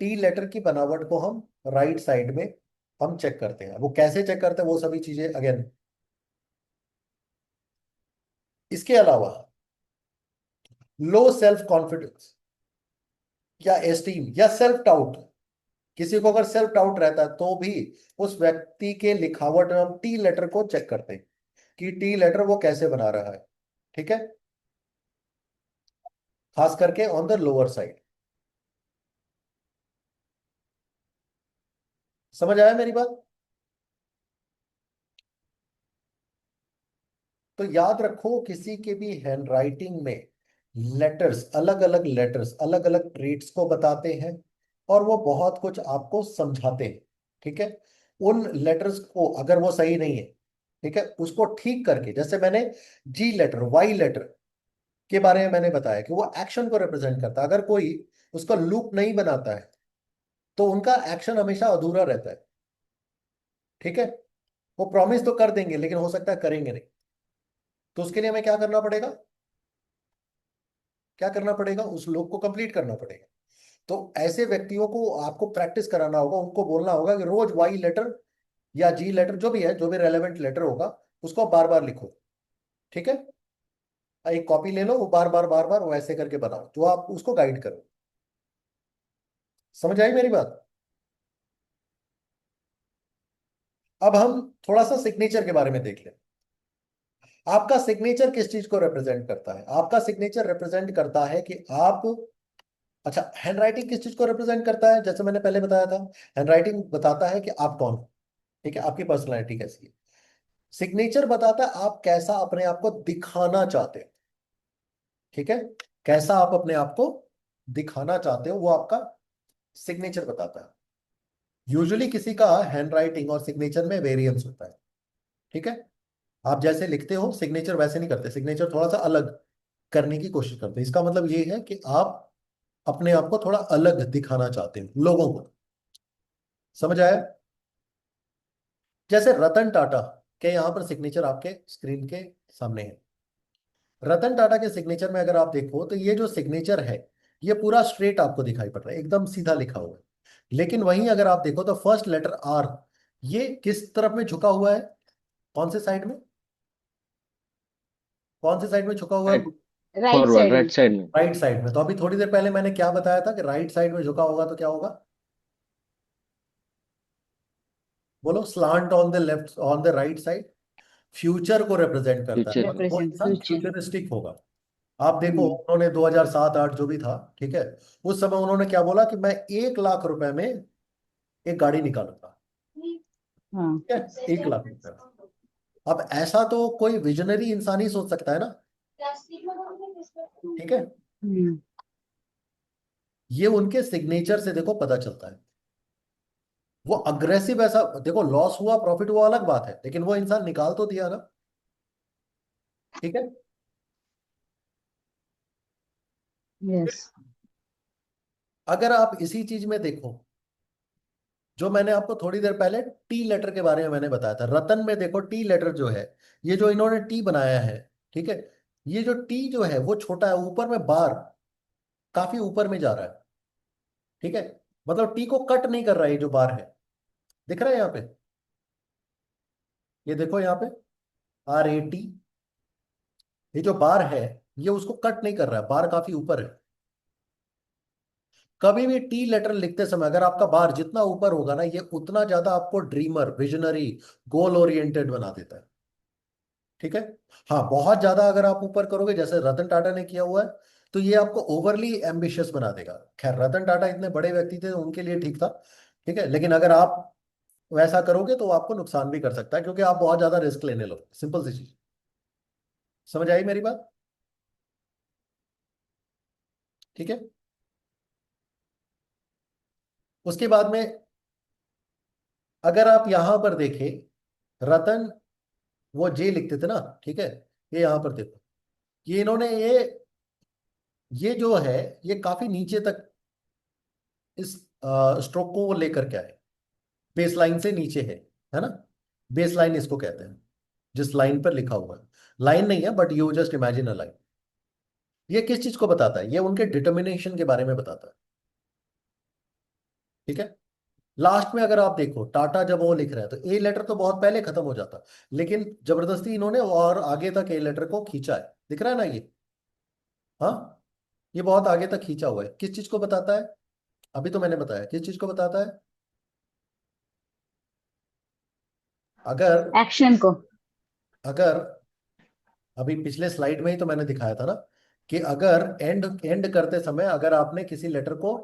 टी लेटर की बनावट को हम राइट साइड में हम चेक करते हैं। वो कैसे चेक करते हैं वो सभी चीजें अगेन। इसके अलावा लो सेल्फ कॉन्फिडेंस या एस्टीम या सेल्फ डाउट, किसी को अगर सेल्फ डाउट रहता है तो भी उस व्यक्ति के लिखावट में हम टी लेटर को चेक करते हैं कि टी लेटर वो कैसे बना रहा है, ठीक है, खास करके ऑन द लोअर साइड। समझ आया मेरी बात? तो याद रखो किसी के भी हैंडराइटिंग में लेटर्स, अलग अलग लेटर्स अलग अलग ट्रेट्स को बताते हैं और वो बहुत कुछ आपको समझाते हैं, ठीक है। उन लेटर्स को अगर वो सही नहीं है, ठीक है, उसको ठीक करके, जैसे मैंने जी लेटर वाई लेटर के बारे में मैंने बताया कि वो एक्शन को रिप्रेजेंट करता है। अगर कोई उसका लूप नहीं बनाता है तो उनका एक्शन हमेशा अधूरा रहता है, ठीक है। वो प्रॉमिस तो कर देंगे लेकिन हो सकता है करेंगे नहीं, तो उसके लिए हमें क्या करना पड़ेगा, क्या करना पड़ेगा, उस लोग को कंप्लीट करना पड़ेगा। तो ऐसे व्यक्तियों को आपको प्रैक्टिस कराना होगा, उनको बोलना होगा कि रोज वाई लेटर या जी लेटर जो भी है, जो भी रेलेवेंट लेटर होगा उसको बार बार लिखो, ठीक है। एक कॉपी ले लो, वो बार बार बार बार वो ऐसे करके बनाओ, जो आप उसको गाइड करो। समझ आई मेरी बात? अब हम थोड़ा सा सिग्नेचर के बारे में देख लें। आपका सिग्नेचर किस चीज को रिप्रेजेंट करता है? आपका सिग्नेचर रिप्रेजेंट करता है कि आप, अच्छा, हैंडराइटिंग किस चीज को रिप्रेजेंट करता है? जैसे मैंने पहले बताया था, हैंडराइटिंग बताता है कि आप कौन हो, ठीक है, आपकी पर्सनैलिटी कैसी है। सिग्नेचर बताता है आप कैसा अपने आप को दिखाना चाहते हो, ठीक है, कैसा आप अपने आप को दिखाना चाहते हो वो आपका सिग्नेचर बताता है। यूजुअली किसी का हैंडराइटिंग और सिग्नेचर में वेरिएंस होता है, ठीक है। आप जैसे लिखते हो सिग्नेचर वैसे नहीं करते, सिग्नेचर थोड़ा सा अलग करने की कोशिश करते हैं। इसका मतलब ये है कि आप अपने आप को थोड़ा अलग दिखाना चाहते हो लोगों को। समझ आया? जैसे रतन टाटा के यहाँ पर सिग्नेचर आपके स्क्रीन के सामने है। रतन टाटा के सिग्नेचर में अगर आप देखो तो ये जो सिग्नेचर है ये पूरा स्ट्रेट आपको दिखाई पड़ रहा है, एकदम सीधा लिखा हुआ है। लेकिन वहीं अगर आप देखो तो फर्स्ट लेटर आर ये किस तरफ में झुका हुआ है? कौन से साइड में, कौन से साइड में झुका हुआ है? राइट फॉरवर्ड साइड में। राइट साइड में। राइट साइड में। तो अभी थोड़ी देर पहले मैंने क्या बताया था कि राइट साइड में झुका होगा तो क्या होगा? बोलो, slant on the left, on the right side future को रिप्रेजेंट करता है, फ्यूचर। मतलब वो रिप्रेजेंट इंसान फ्यूचर। फ्यूचरिस्टिक होगा। आप देखो, उन्होंने 2007-8 जो भी था, ठीक है, उस समय उन्होंने क्या बोला कि मैं 1 लाख रुपए में एक गाड़ी निकालूंगा। हाँ। ठीक है, 1 लाख रुपए। अब ऐसा तो कोई विजनरी इंसान ही सोच सकता है ना। ठीक है, हम्म। ये उनके सिग्नेचर से देखो पता चलता है। वो अग्रेसिव, ऐसा देखो, लॉस हुआ प्रॉफिट हुआ अलग बात है, लेकिन वो इंसान निकाल तो दिया ना। ठीक है। यस। अगर आप इसी चीज में देखो, जो मैंने आपको थोड़ी देर पहले टी लेटर के बारे में मैंने बताया था, रतन में देखो टी लेटर जो है, ये जो इन्होंने टी बनाया है, ठीक है, ये जो टी जो है वो छोटा है, ऊपर में बार काफी ऊपर में जा रहा है। ठीक है, मतलब टी को कट नहीं कर रहा है, ये जो बार है, दिख रहा है यहाँ पे, ये देखो यहाँ पे RAT, ये जो बार है ये उसको कट नहीं कर रहा है, बार काफी ऊपर है। कभी भी टी लेटर लिखते समय अगर आपका बार जितना ऊपर होगा ना, ये उतना ज्यादा आपको ड्रीमर, विजनरी, गोल ओरिएंटेड बना देता है। ठीक है। हाँ, बहुत ज्यादा अगर आप ऊपर करोगे जैसे रतन टाटा ने किया हुआ है, तो ये आपको ओवरली एम्बिशियस बना देगा। खैर, रतन टाटा इतने बड़े व्यक्ति थे, उनके लिए ठीक था। ठीक है, लेकिन अगर आप वैसा करोगे तो वो आपको नुकसान भी कर सकता है, क्योंकि आप बहुत ज्यादा रिस्क लेने लो। सिंपल सी चीज, समझ आई मेरी बात? ठीक है। उसके बाद में अगर आप यहां पर देखें, रतन, वो जे लिखते थे ना, ठीक है, ये यहां पर देखो, ये इन्होंने ये जो है, ये काफी नीचे तक इस स्ट्रोक को वो लेकर के आए, बेस लाइन से नीचे है ना। बेस लाइन इसको कहते हैं, जिस लाइन पर लिखा हुआ है। लाइन नहीं है, but you just imagine a line. ये किस चीज को बताता है? ये उनके डिटर्मिनेशन के बारे में बताता है। ठीक है। लास्ट में अगर आप देखो, टाटा जब वो लिख रहा है तो ए लेटर तो बहुत पहले खत्म हो जाता, लेकिन जबरदस्ती इन्होंने और आगे तक ए लेटर को खींचा है, दिख रहा है ना ये? हाँ, ये बहुत आगे तक खींचा हुआ है, किस चीज को बताता है? अभी तो मैंने बताया किस चीज को बताता है। अगर एक्शन को। अगर अभी पिछले स्लाइड में ही तो मैंने दिखाया था ना, कि अगर एंड एंड करते समय अगर आपने किसी लेटर को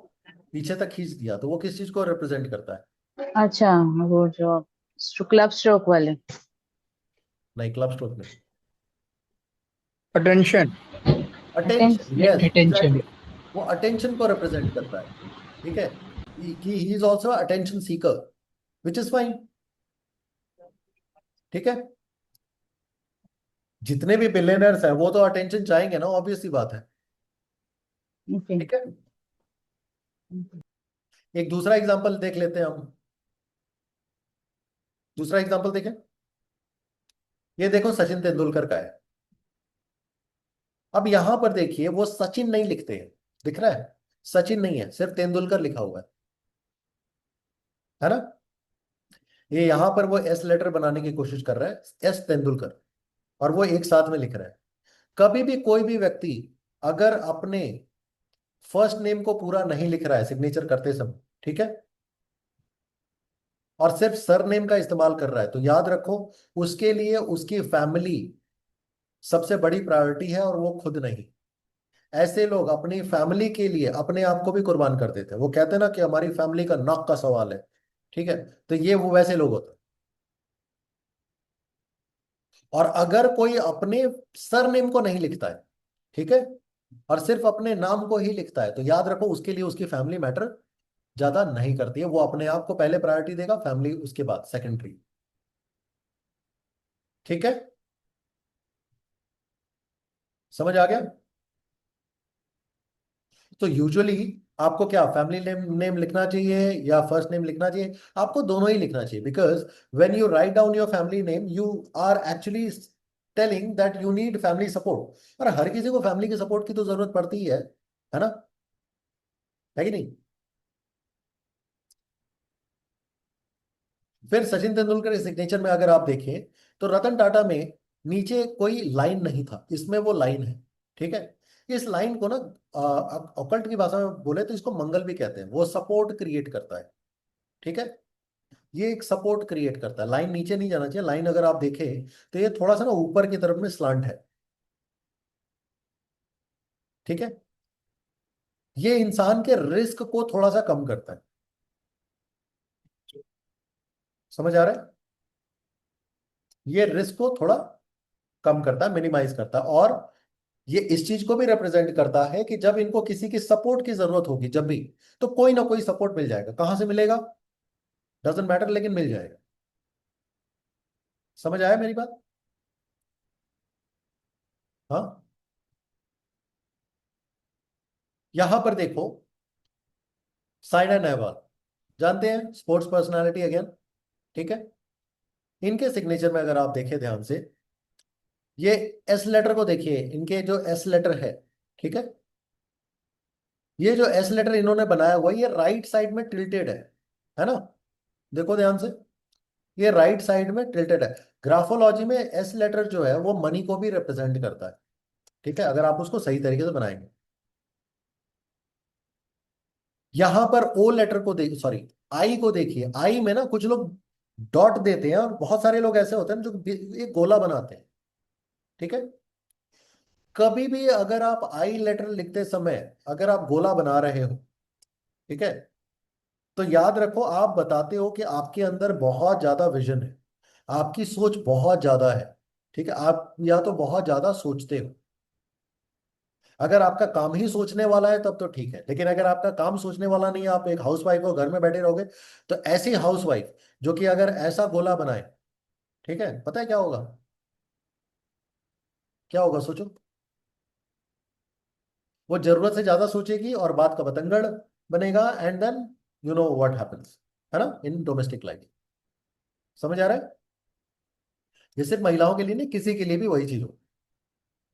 पीछे तक खींच दिया तो वो किस चीज को रिप्रेजेंट करता है? अच्छा, वो जो क्लब स्ट्रोक वाले। नहीं, क्लब स्ट्रोक नहीं। Attention. Attention, attention. Yes attention. Exactly. वो अटेंशन को रिप्रेजेंट करता है। ठीक है, कि he is also attention seeker, which is fine. ठीक है, जितने भी बिलियनर्स हैं वो तो अटेंशन चाहेंगे ना, ऑब्वियस सी बात है। ओके। ठीक है, एक दूसरा एग्जांपल देख लेते हैं हम। दूसरा एग्जांपल देखें, ये देखो सचिन तेंदुलकर का है। अब यहां पर देखिए, वो सचिन नहीं लिखते हैं, दिख रहा है? सचिन नहीं है, सिर्फ तेंदुलकर लिखा हुआ है ना। ये यहां पर वो एस लेटर बनाने की कोशिश कर रहा है, एस तेंदुलकर, और वो एक साथ में लिख रहा है। कभी भी कोई भी व्यक्ति अगर अपने फर्स्ट नेम को पूरा नहीं लिख रहा है सिग्नेचर करते समय, ठीक है, और सिर्फ सर नेम का इस्तेमाल कर रहा है, तो याद रखो, उसके लिए उसकी फैमिली सबसे बड़ी प्रायोरिटी है, और वो खुद नहीं। ऐसे लोग अपनी फैमिली के लिए अपने आप को भी कुर्बान कर देते हैं। वो कहते हैं ना कि हमारी फैमिली का नाक का सवाल है। ठीक है, तो ये वो वैसे लोग होते हैं। और अगर कोई अपने सरनेम को नहीं लिखता है, ठीक है, और सिर्फ अपने नाम को ही लिखता है, तो याद रखो उसके लिए उसकी फैमिली मैटर ज्यादा नहीं करती है। वो अपने आप को पहले प्रायोरिटी देगा, फैमिली उसके बाद सेकेंडरी। ठीक है, समझ आ गया? तो यूजुअली आपको क्या फैमिली नेम नेम लिखना चाहिए या फर्स्ट नेम लिखना चाहिए? आपको दोनों ही लिखना चाहिए, because when you write down your family name, you are actually telling that you need family support. और हर किसी को फैमिली के सपोर्ट की तो जरूरत पड़ती ही है ना? है कि नहीं? फिर सचिन तेंदुलकर के सिग्नेचर में अगर आप देखें, तो रतन टाटा में नीचे कोई लाइन नहीं था, इसमें वो लाइन है। ठीक है, इस लाइन को ना ऑकल्ट की भाषा में बोले तो इसको मंगल भी कहते हैं, वो सपोर्ट क्रिएट करता है। ठीक है, ये एक सपोर्ट क्रिएट करता है। लाइन नीचे नहीं जाना चाहिए, लाइन अगर आप देखें तो ये थोड़ा सा ना ऊपर की तरफ में स्लांट है। ठीक है, ये इंसान के रिस्क को थोड़ा सा कम करता है। समझ आ रहा है? ये रिस्क को थोड़ा कम करता है, मिनिमाइज करता है। और ये इस चीज को भी रिप्रेजेंट करता है कि जब इनको किसी की सपोर्ट की जरूरत होगी जब भी, तो कोई ना कोई सपोर्ट मिल जाएगा। कहां से मिलेगा डजेंट मैटर, लेकिन मिल जाएगा। समझ आया मेरी बात? हाँ, यहां पर देखो, साइना नेहवाल, जानते हैं, स्पोर्ट्स पर्सनालिटी अगेन। ठीक है, इनके सिग्नेचर में अगर आप देखें ध्यान से, ये एस लेटर को देखिए, इनके जो एस लेटर है, ठीक है, ये जो एस लेटर इन्होंने बनाया हुआ है, ये राइट साइड में टिल्टेड है ना? देखो ध्यान से, ये राइट साइड में टिल्टेड है। ग्राफोलॉजी में एस लेटर जो है वो मनी को भी रिप्रेजेंट करता है। ठीक है, अगर आप उसको सही तरीके से बनाएंगे। यहां पर ओ लेटर को देख, सॉरी, आई को देखिए, आई में ना कुछ लोग डॉट देते हैं और बहुत सारे लोग ऐसे होते हैं जो एक गोला बनाते हैं। ठीक है, कभी भी अगर आप आई लेटर लिखते समय अगर आप गोला बना रहे हो, ठीक है, तो याद रखो आप बताते हो कि आपके अंदर बहुत ज्यादा विजन है, आपकी सोच बहुत ज्यादा है। ठीक है, आप या तो बहुत ज्यादा सोचते हो। अगर आपका काम ही सोचने वाला है तब तो ठीक है, लेकिन अगर आपका काम सोचने वाला नहीं है, आप एक हाउसवाइफ हो, घर में बैठे रहोगे, तो ऐसी हाउसवाइफ जो कि अगर ऐसा गोला बनाए, ठीक है, पता है क्या होगा? क्या होगा सोचो? वो जरूरत से ज्यादा सोचेगी और बात का बतंगड़ बनेगा, and then you know what happens, है ना, इन डोमेस्टिक लाइफ। समझ आ रहा है? ये सिर्फ महिलाओं के लिए नहीं, किसी के लिए भी वही चीज हो।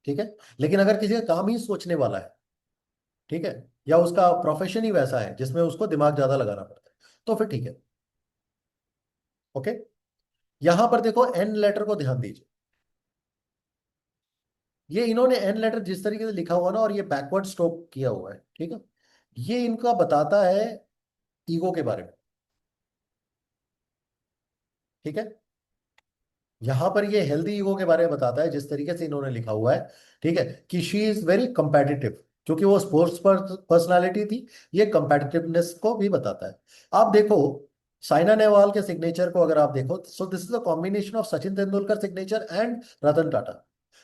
ठीक है, लेकिन अगर किसी का काम ही सोचने वाला है, ठीक है, या उसका प्रोफेशन ही वैसा है जिसमें उसको दिमाग ज्यादा लगाना पड़ता है, तो फिर ठीक है। ओके, यहां पर देखो एन लेटर को ध्यान दीजिए। ये इन्होंने एन लेटर जिस तरीके से लिखा हुआ ना, और ये बैकवर्ड स्ट्रोक किया हुआ है, ठीक है, ये इनका बताता है ईगो के बारे में। ठीक है, यहां पर ये हेल्दी ईगो के बारे में बताता है जिस तरीके से इन्होंने लिखा हुआ है। ठीक है, कि शी इज वेरी कंपेटिटिव, क्योंकि वो स्पोर्ट्स पर्सनालिटी थी, ये कंपेटिटिवनेस को भी बताता है। आप देखो, साइना नेहवाल के सिग्नेचर को अगर आप देखो, so this is a combination of Sachin Tendulkar signature and Ratan Tata.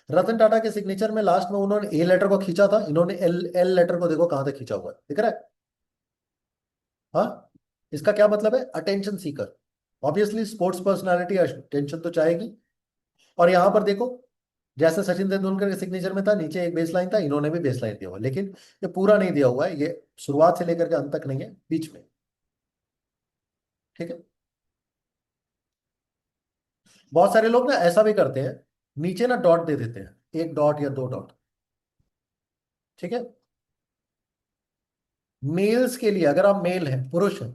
Ratan Tata के सिग्नेचर में लास्ट में उन्होंने ए लेटर को खींचा था, इन्होंने एल एल लेटर को देखो कहां तक खींचा हुआ है, दिख रहा है? हाँ, इसका क्या मतलब है? Attention seeker. Obviously sports personality attention तो चाहेगी। और यहां पर देखो, जैसे सचिन तेंदुलकर के सिग्नेचर में था, नीचे एक बेस लाइन था, इन्होंने भी बेस लाइन दिया हुआ है, लेकिन ये पूरा नहीं दिया हुआ है, ये शुरुआत से लेकर के अंत तक नहीं है, बीच में। ठीक है, बहुत सारे लोग ना ऐसा भी करते हैं, नीचे ना डॉट दे देते हैं, एक डॉट या दो डॉट। ठीक है, मेल्स के लिए, अगर आप मेल हैं, पुरुष हैं,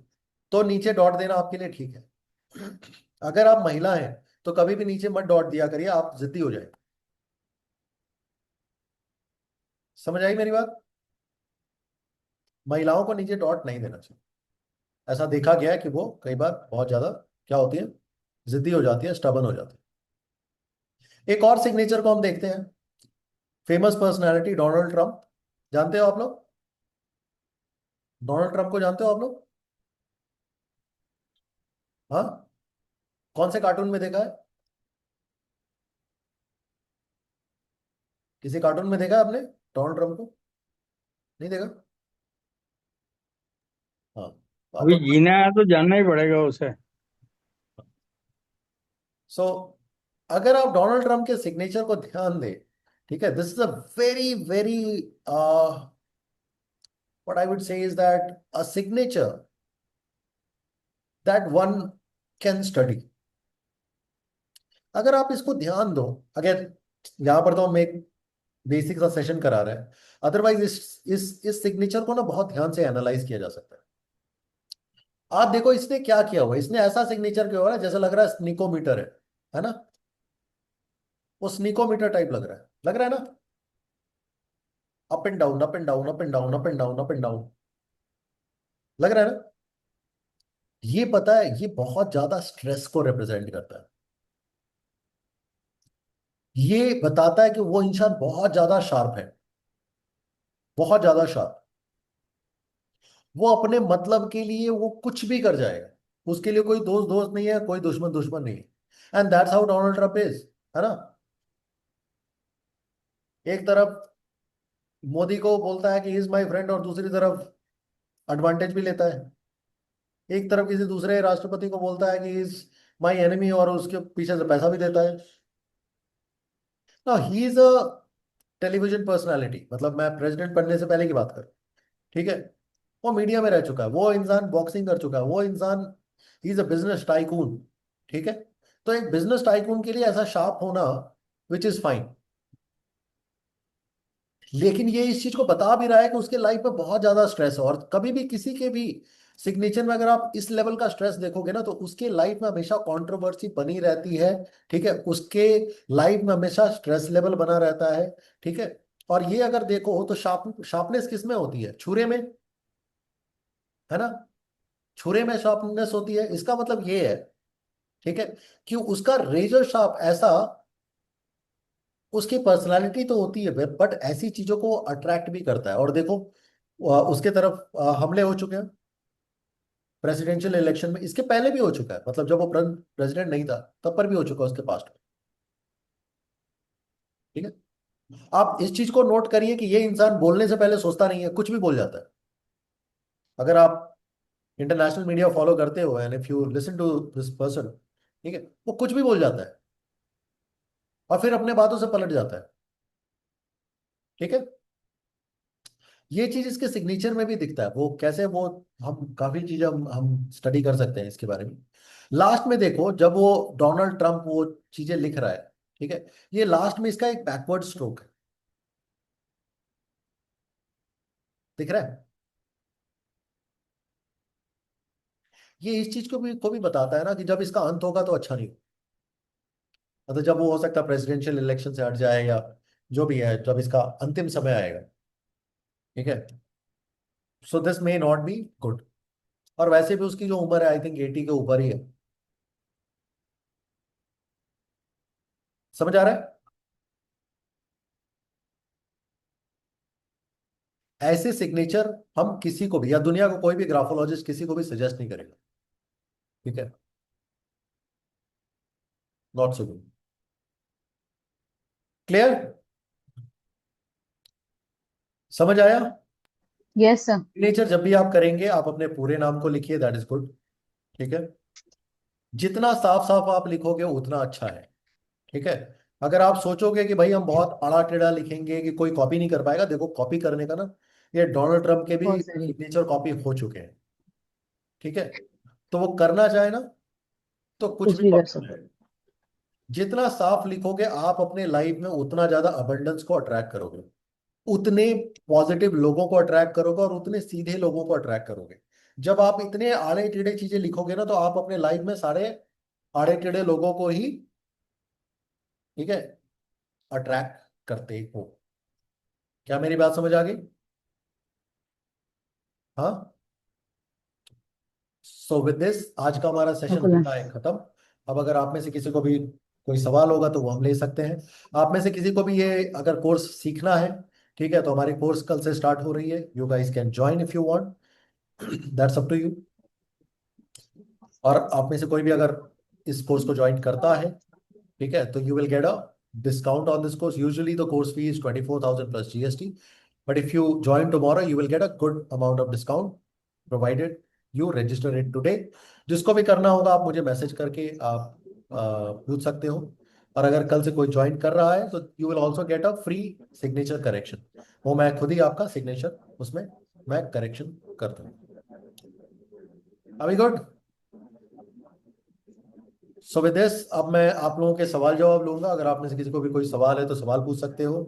तो नीचे डॉट देना आपके लिए ठीक है। अगर आप महिला हैं तो कभी भी नीचे मत डॉट दिया करिए, आप जिद्दी हो जाए। समझ आई मेरी बात? महिलाओं को नीचे डॉट नहीं देना चाहिए। ऐसा देखा गया है कि वो कई बार बहुत ज्यादा क्या होती है, जिद्दी हो जाती है, स्टबन हो जाती है। एक और सिग्नेचर को हम देखते हैं, फेमस पर्सनालिटी डोनाल्ड ट्रंप। जानते हो आप लोग डोनाल्ड ट्रंप को? जानते हो आप लोग? हाँ, कौन से कार्टून में देखा है? किसी कार्टून में देखा है आपने डोनाल्ड ट्रंप को? नहीं देखा? हाँ, तो अभी आपको, जीना है तो जानना ही पड़ेगा उसे। सो अगर आप डोनाल्ड ट्रंप के सिग्नेचर को ध्यान दें, ठीक है, this is a very very what I would say is that a signature that one can study. अगर आप इसको ध्यान दो, अगर यहां पर तो हम एक बेसिक सा सेशन करा रहे हैं, अदरवाइज इस सिग्नेचर को ना बहुत ध्यान से एनालाइज किया जा सकता है। आप देखो इसने क्या किया हुआ है, इसने ऐसा सिग्नेचर किया हुआ है जैसा लग रहा है स्निकोमीटर है ना? वो स्निकोमीटर टाइप लग रहा है ना? Up and down, up and down, up and down, up and down, up and down, लग रहा है ना? ये पता है, ये बहुत ज्यादा स्ट्रेस को रिप्रेजेंट करता है। ये बताता है कि वो इंसान बहुत ज्यादा शार्प है, बहुत ज्यादा शार्प। वो अपने मतलब के लिए वो कुछ भी कर जाएगा। उसके लिए कोई दोस्त दोस्त नहीं है, कोई दुश्मन दुश्मन नहीं है। And that's how Donald Trump is, है ना? एक तरफ मोदी को बोलता है कि इज माय फ्रेंड, और दूसरी तरफ एडवांटेज भी लेता है। एक तरफ किसी दूसरे राष्ट्रपति को बोलता है कि इज माय एनिमी, और उसके पीछे से पैसा भी देता है। ना, he is a television personality, मतलब मैं प्रेसिडेंट बनने से पहले की बात करूं, ठीक है? वो मीडिया में रह चुका है, वो इंसान बॉक्सिंग कर चुका है, वो इंसान he is a business tycoon, ठीक है? तो एक बिजनेस टाइकून के लिए ऐसा शार्प होना, विच इज फाइन। लेकिन ये इस चीज को बता भी रहा है कि उसके लाइफ में बहुत ज्यादा स्ट्रेस है, और कभी भी किसी के भी सिग्नेचर में अगर आप इस लेवल का स्ट्रेस देखोगे ना, तो उसके लाइफ में हमेशा कंट्रोवर्सी बनी रहती है, ठीक है? उसके लाइफ में हमेशा स्ट्रेस लेवल बना रहता है, ठीक है? और ये अगर देखो तो शार्पनेस किस में होती है? छुरे में, है ना? छुरे में शार्पनेस होती है, इसका मतलब ये है, ठीक है, कि उसका रेजर शार्प ऐसा, उसकी पर्सनालिटी तो होती है, बट ऐसी चीजों को अट्रैक्ट भी करता है। और देखो उसके तरफ हमले हो चुके हैं प्रेसिडेंशियल इलेक्शन में, इसके पहले भी हो चुका है, मतलब जब वो प्रेसिडेंट नहीं था तब पर भी हो चुका है उसके पास्ट में, ठीक है? आप इस चीज को नोट करिए कि ये इंसान बोलने से पहले सोचता नहीं है, कुछ भी बोल जाता है। अगर आप इंटरनेशनल मीडिया फॉलो करते हो, and if you listen to this person, ठीक है, वो कुछ भी बोल जाता है और फिर अपने बातों से पलट जाता है, ठीक है? ये चीज इसके सिग्नेचर में भी दिखता है, वो कैसे वो, हम काफी चीजें हम स्टडी कर सकते हैं इसके बारे में। लास्ट में देखो, जब वो डोनाल्ड ट्रंप वो चीजें लिख रहा है, ठीक है, ये लास्ट में इसका एक बैकवर्ड स्ट्रोक है, दिख रहा है? ये इस चीज को भी बताता है ना कि जब इसका अंत होगा तो अच्छा नहीं होगा। मतलब जब वो हो सकता है प्रेसिडेंशियल इलेक्शन से हट जाए, या जो भी है, जब इसका अंतिम समय आएगा, ठीक है, so this may not be good. और वैसे भी उसकी जो उम्र है, आई थिंक 80 के ऊपर ही है। समझ आ रहा है? ऐसे सिग्नेचर हम किसी को भी, या दुनिया को कोई भी ग्राफोलॉजिस्ट किसी को भी सजेस्ट नहीं करेगा, ठीक है? Not so good. क्लियर? समझ आया? Yes sir. सिग्नेचर जब भी आप करेंगे, आप अपने पूरे नाम को लिखिए, दैट इज गुड, ठीक है? जितना साफ साफ आप लिखोगे उतना अच्छा है, ठीक है? अगर आप सोचोगे कि भाई हम बहुत आड़ा टेढ़ा लिखेंगे कि कोई कॉपी नहीं कर पाएगा, देखो कॉपी करने का ना, ये डोनाल्ड ट्रंप के भी बहुत सारी। सिग्नेचर कॉपी हो चुके हैं, ठीक है? तो वो करना चाहे ना, तो कुछ कुछ भी भी कर प्रॉब्लम है। सकते। जितना साफ लिखोगे आप अपने लाइफ में, उतना ज्यादा अबंडेंस को अट्रैक्ट करोगे, उतने पॉजिटिव लोगों को अट्रैक्ट करोगे, और उतने सीधे लोगों को अट्रैक्ट करोगे। जब आप इतने आड़े टेढ़े चीजें लिखोगे ना, तो आप अपने लाइफ में सारे आड़े टेढ़े लोगों को ही, ठीक है, अट्रैक्ट करते हो। क्या मेरी बात समझ आ गई? हाँ। सो विद दिस आज का हमारा सेशन बिल्कुल। होता है खत्म। अब अगर आप में से किसी को भी कोई सवाल होगा तो वो हम ले सकते हैं। आप में से किसी को भी ये अगर कोर्स सीखना है, ठीक है, तो हमारी कोर्स कल से स्टार्ट हो रही है। You guys can join if you want, that's up to you. और आप में से कोई भी अगर इस कोर्स को ज्वाइन करता है, ठीक है, तो you will get a discount on this course. Usually the course fee is 24,000 plus GST, but if you join tomorrow you will get a good amount of discount, provided you register it today. जिसको भी करना होगा आप मुझे message करके आप पूछ सकते हो। और अगर कल से कोई ज्वाइन कर रहा है तो you will also get a free signature correction. वो मैं खुद ही आपका सिग्नेचर उसमें मैं करेक्शन कर दूँ। अभी गुड। सो विद दिस अब मैं आप लोगों के सवाल जवाब लूंगा। अगर आप में से किसी को भी कोई सवाल है तो सवाल पूछ सकते हो।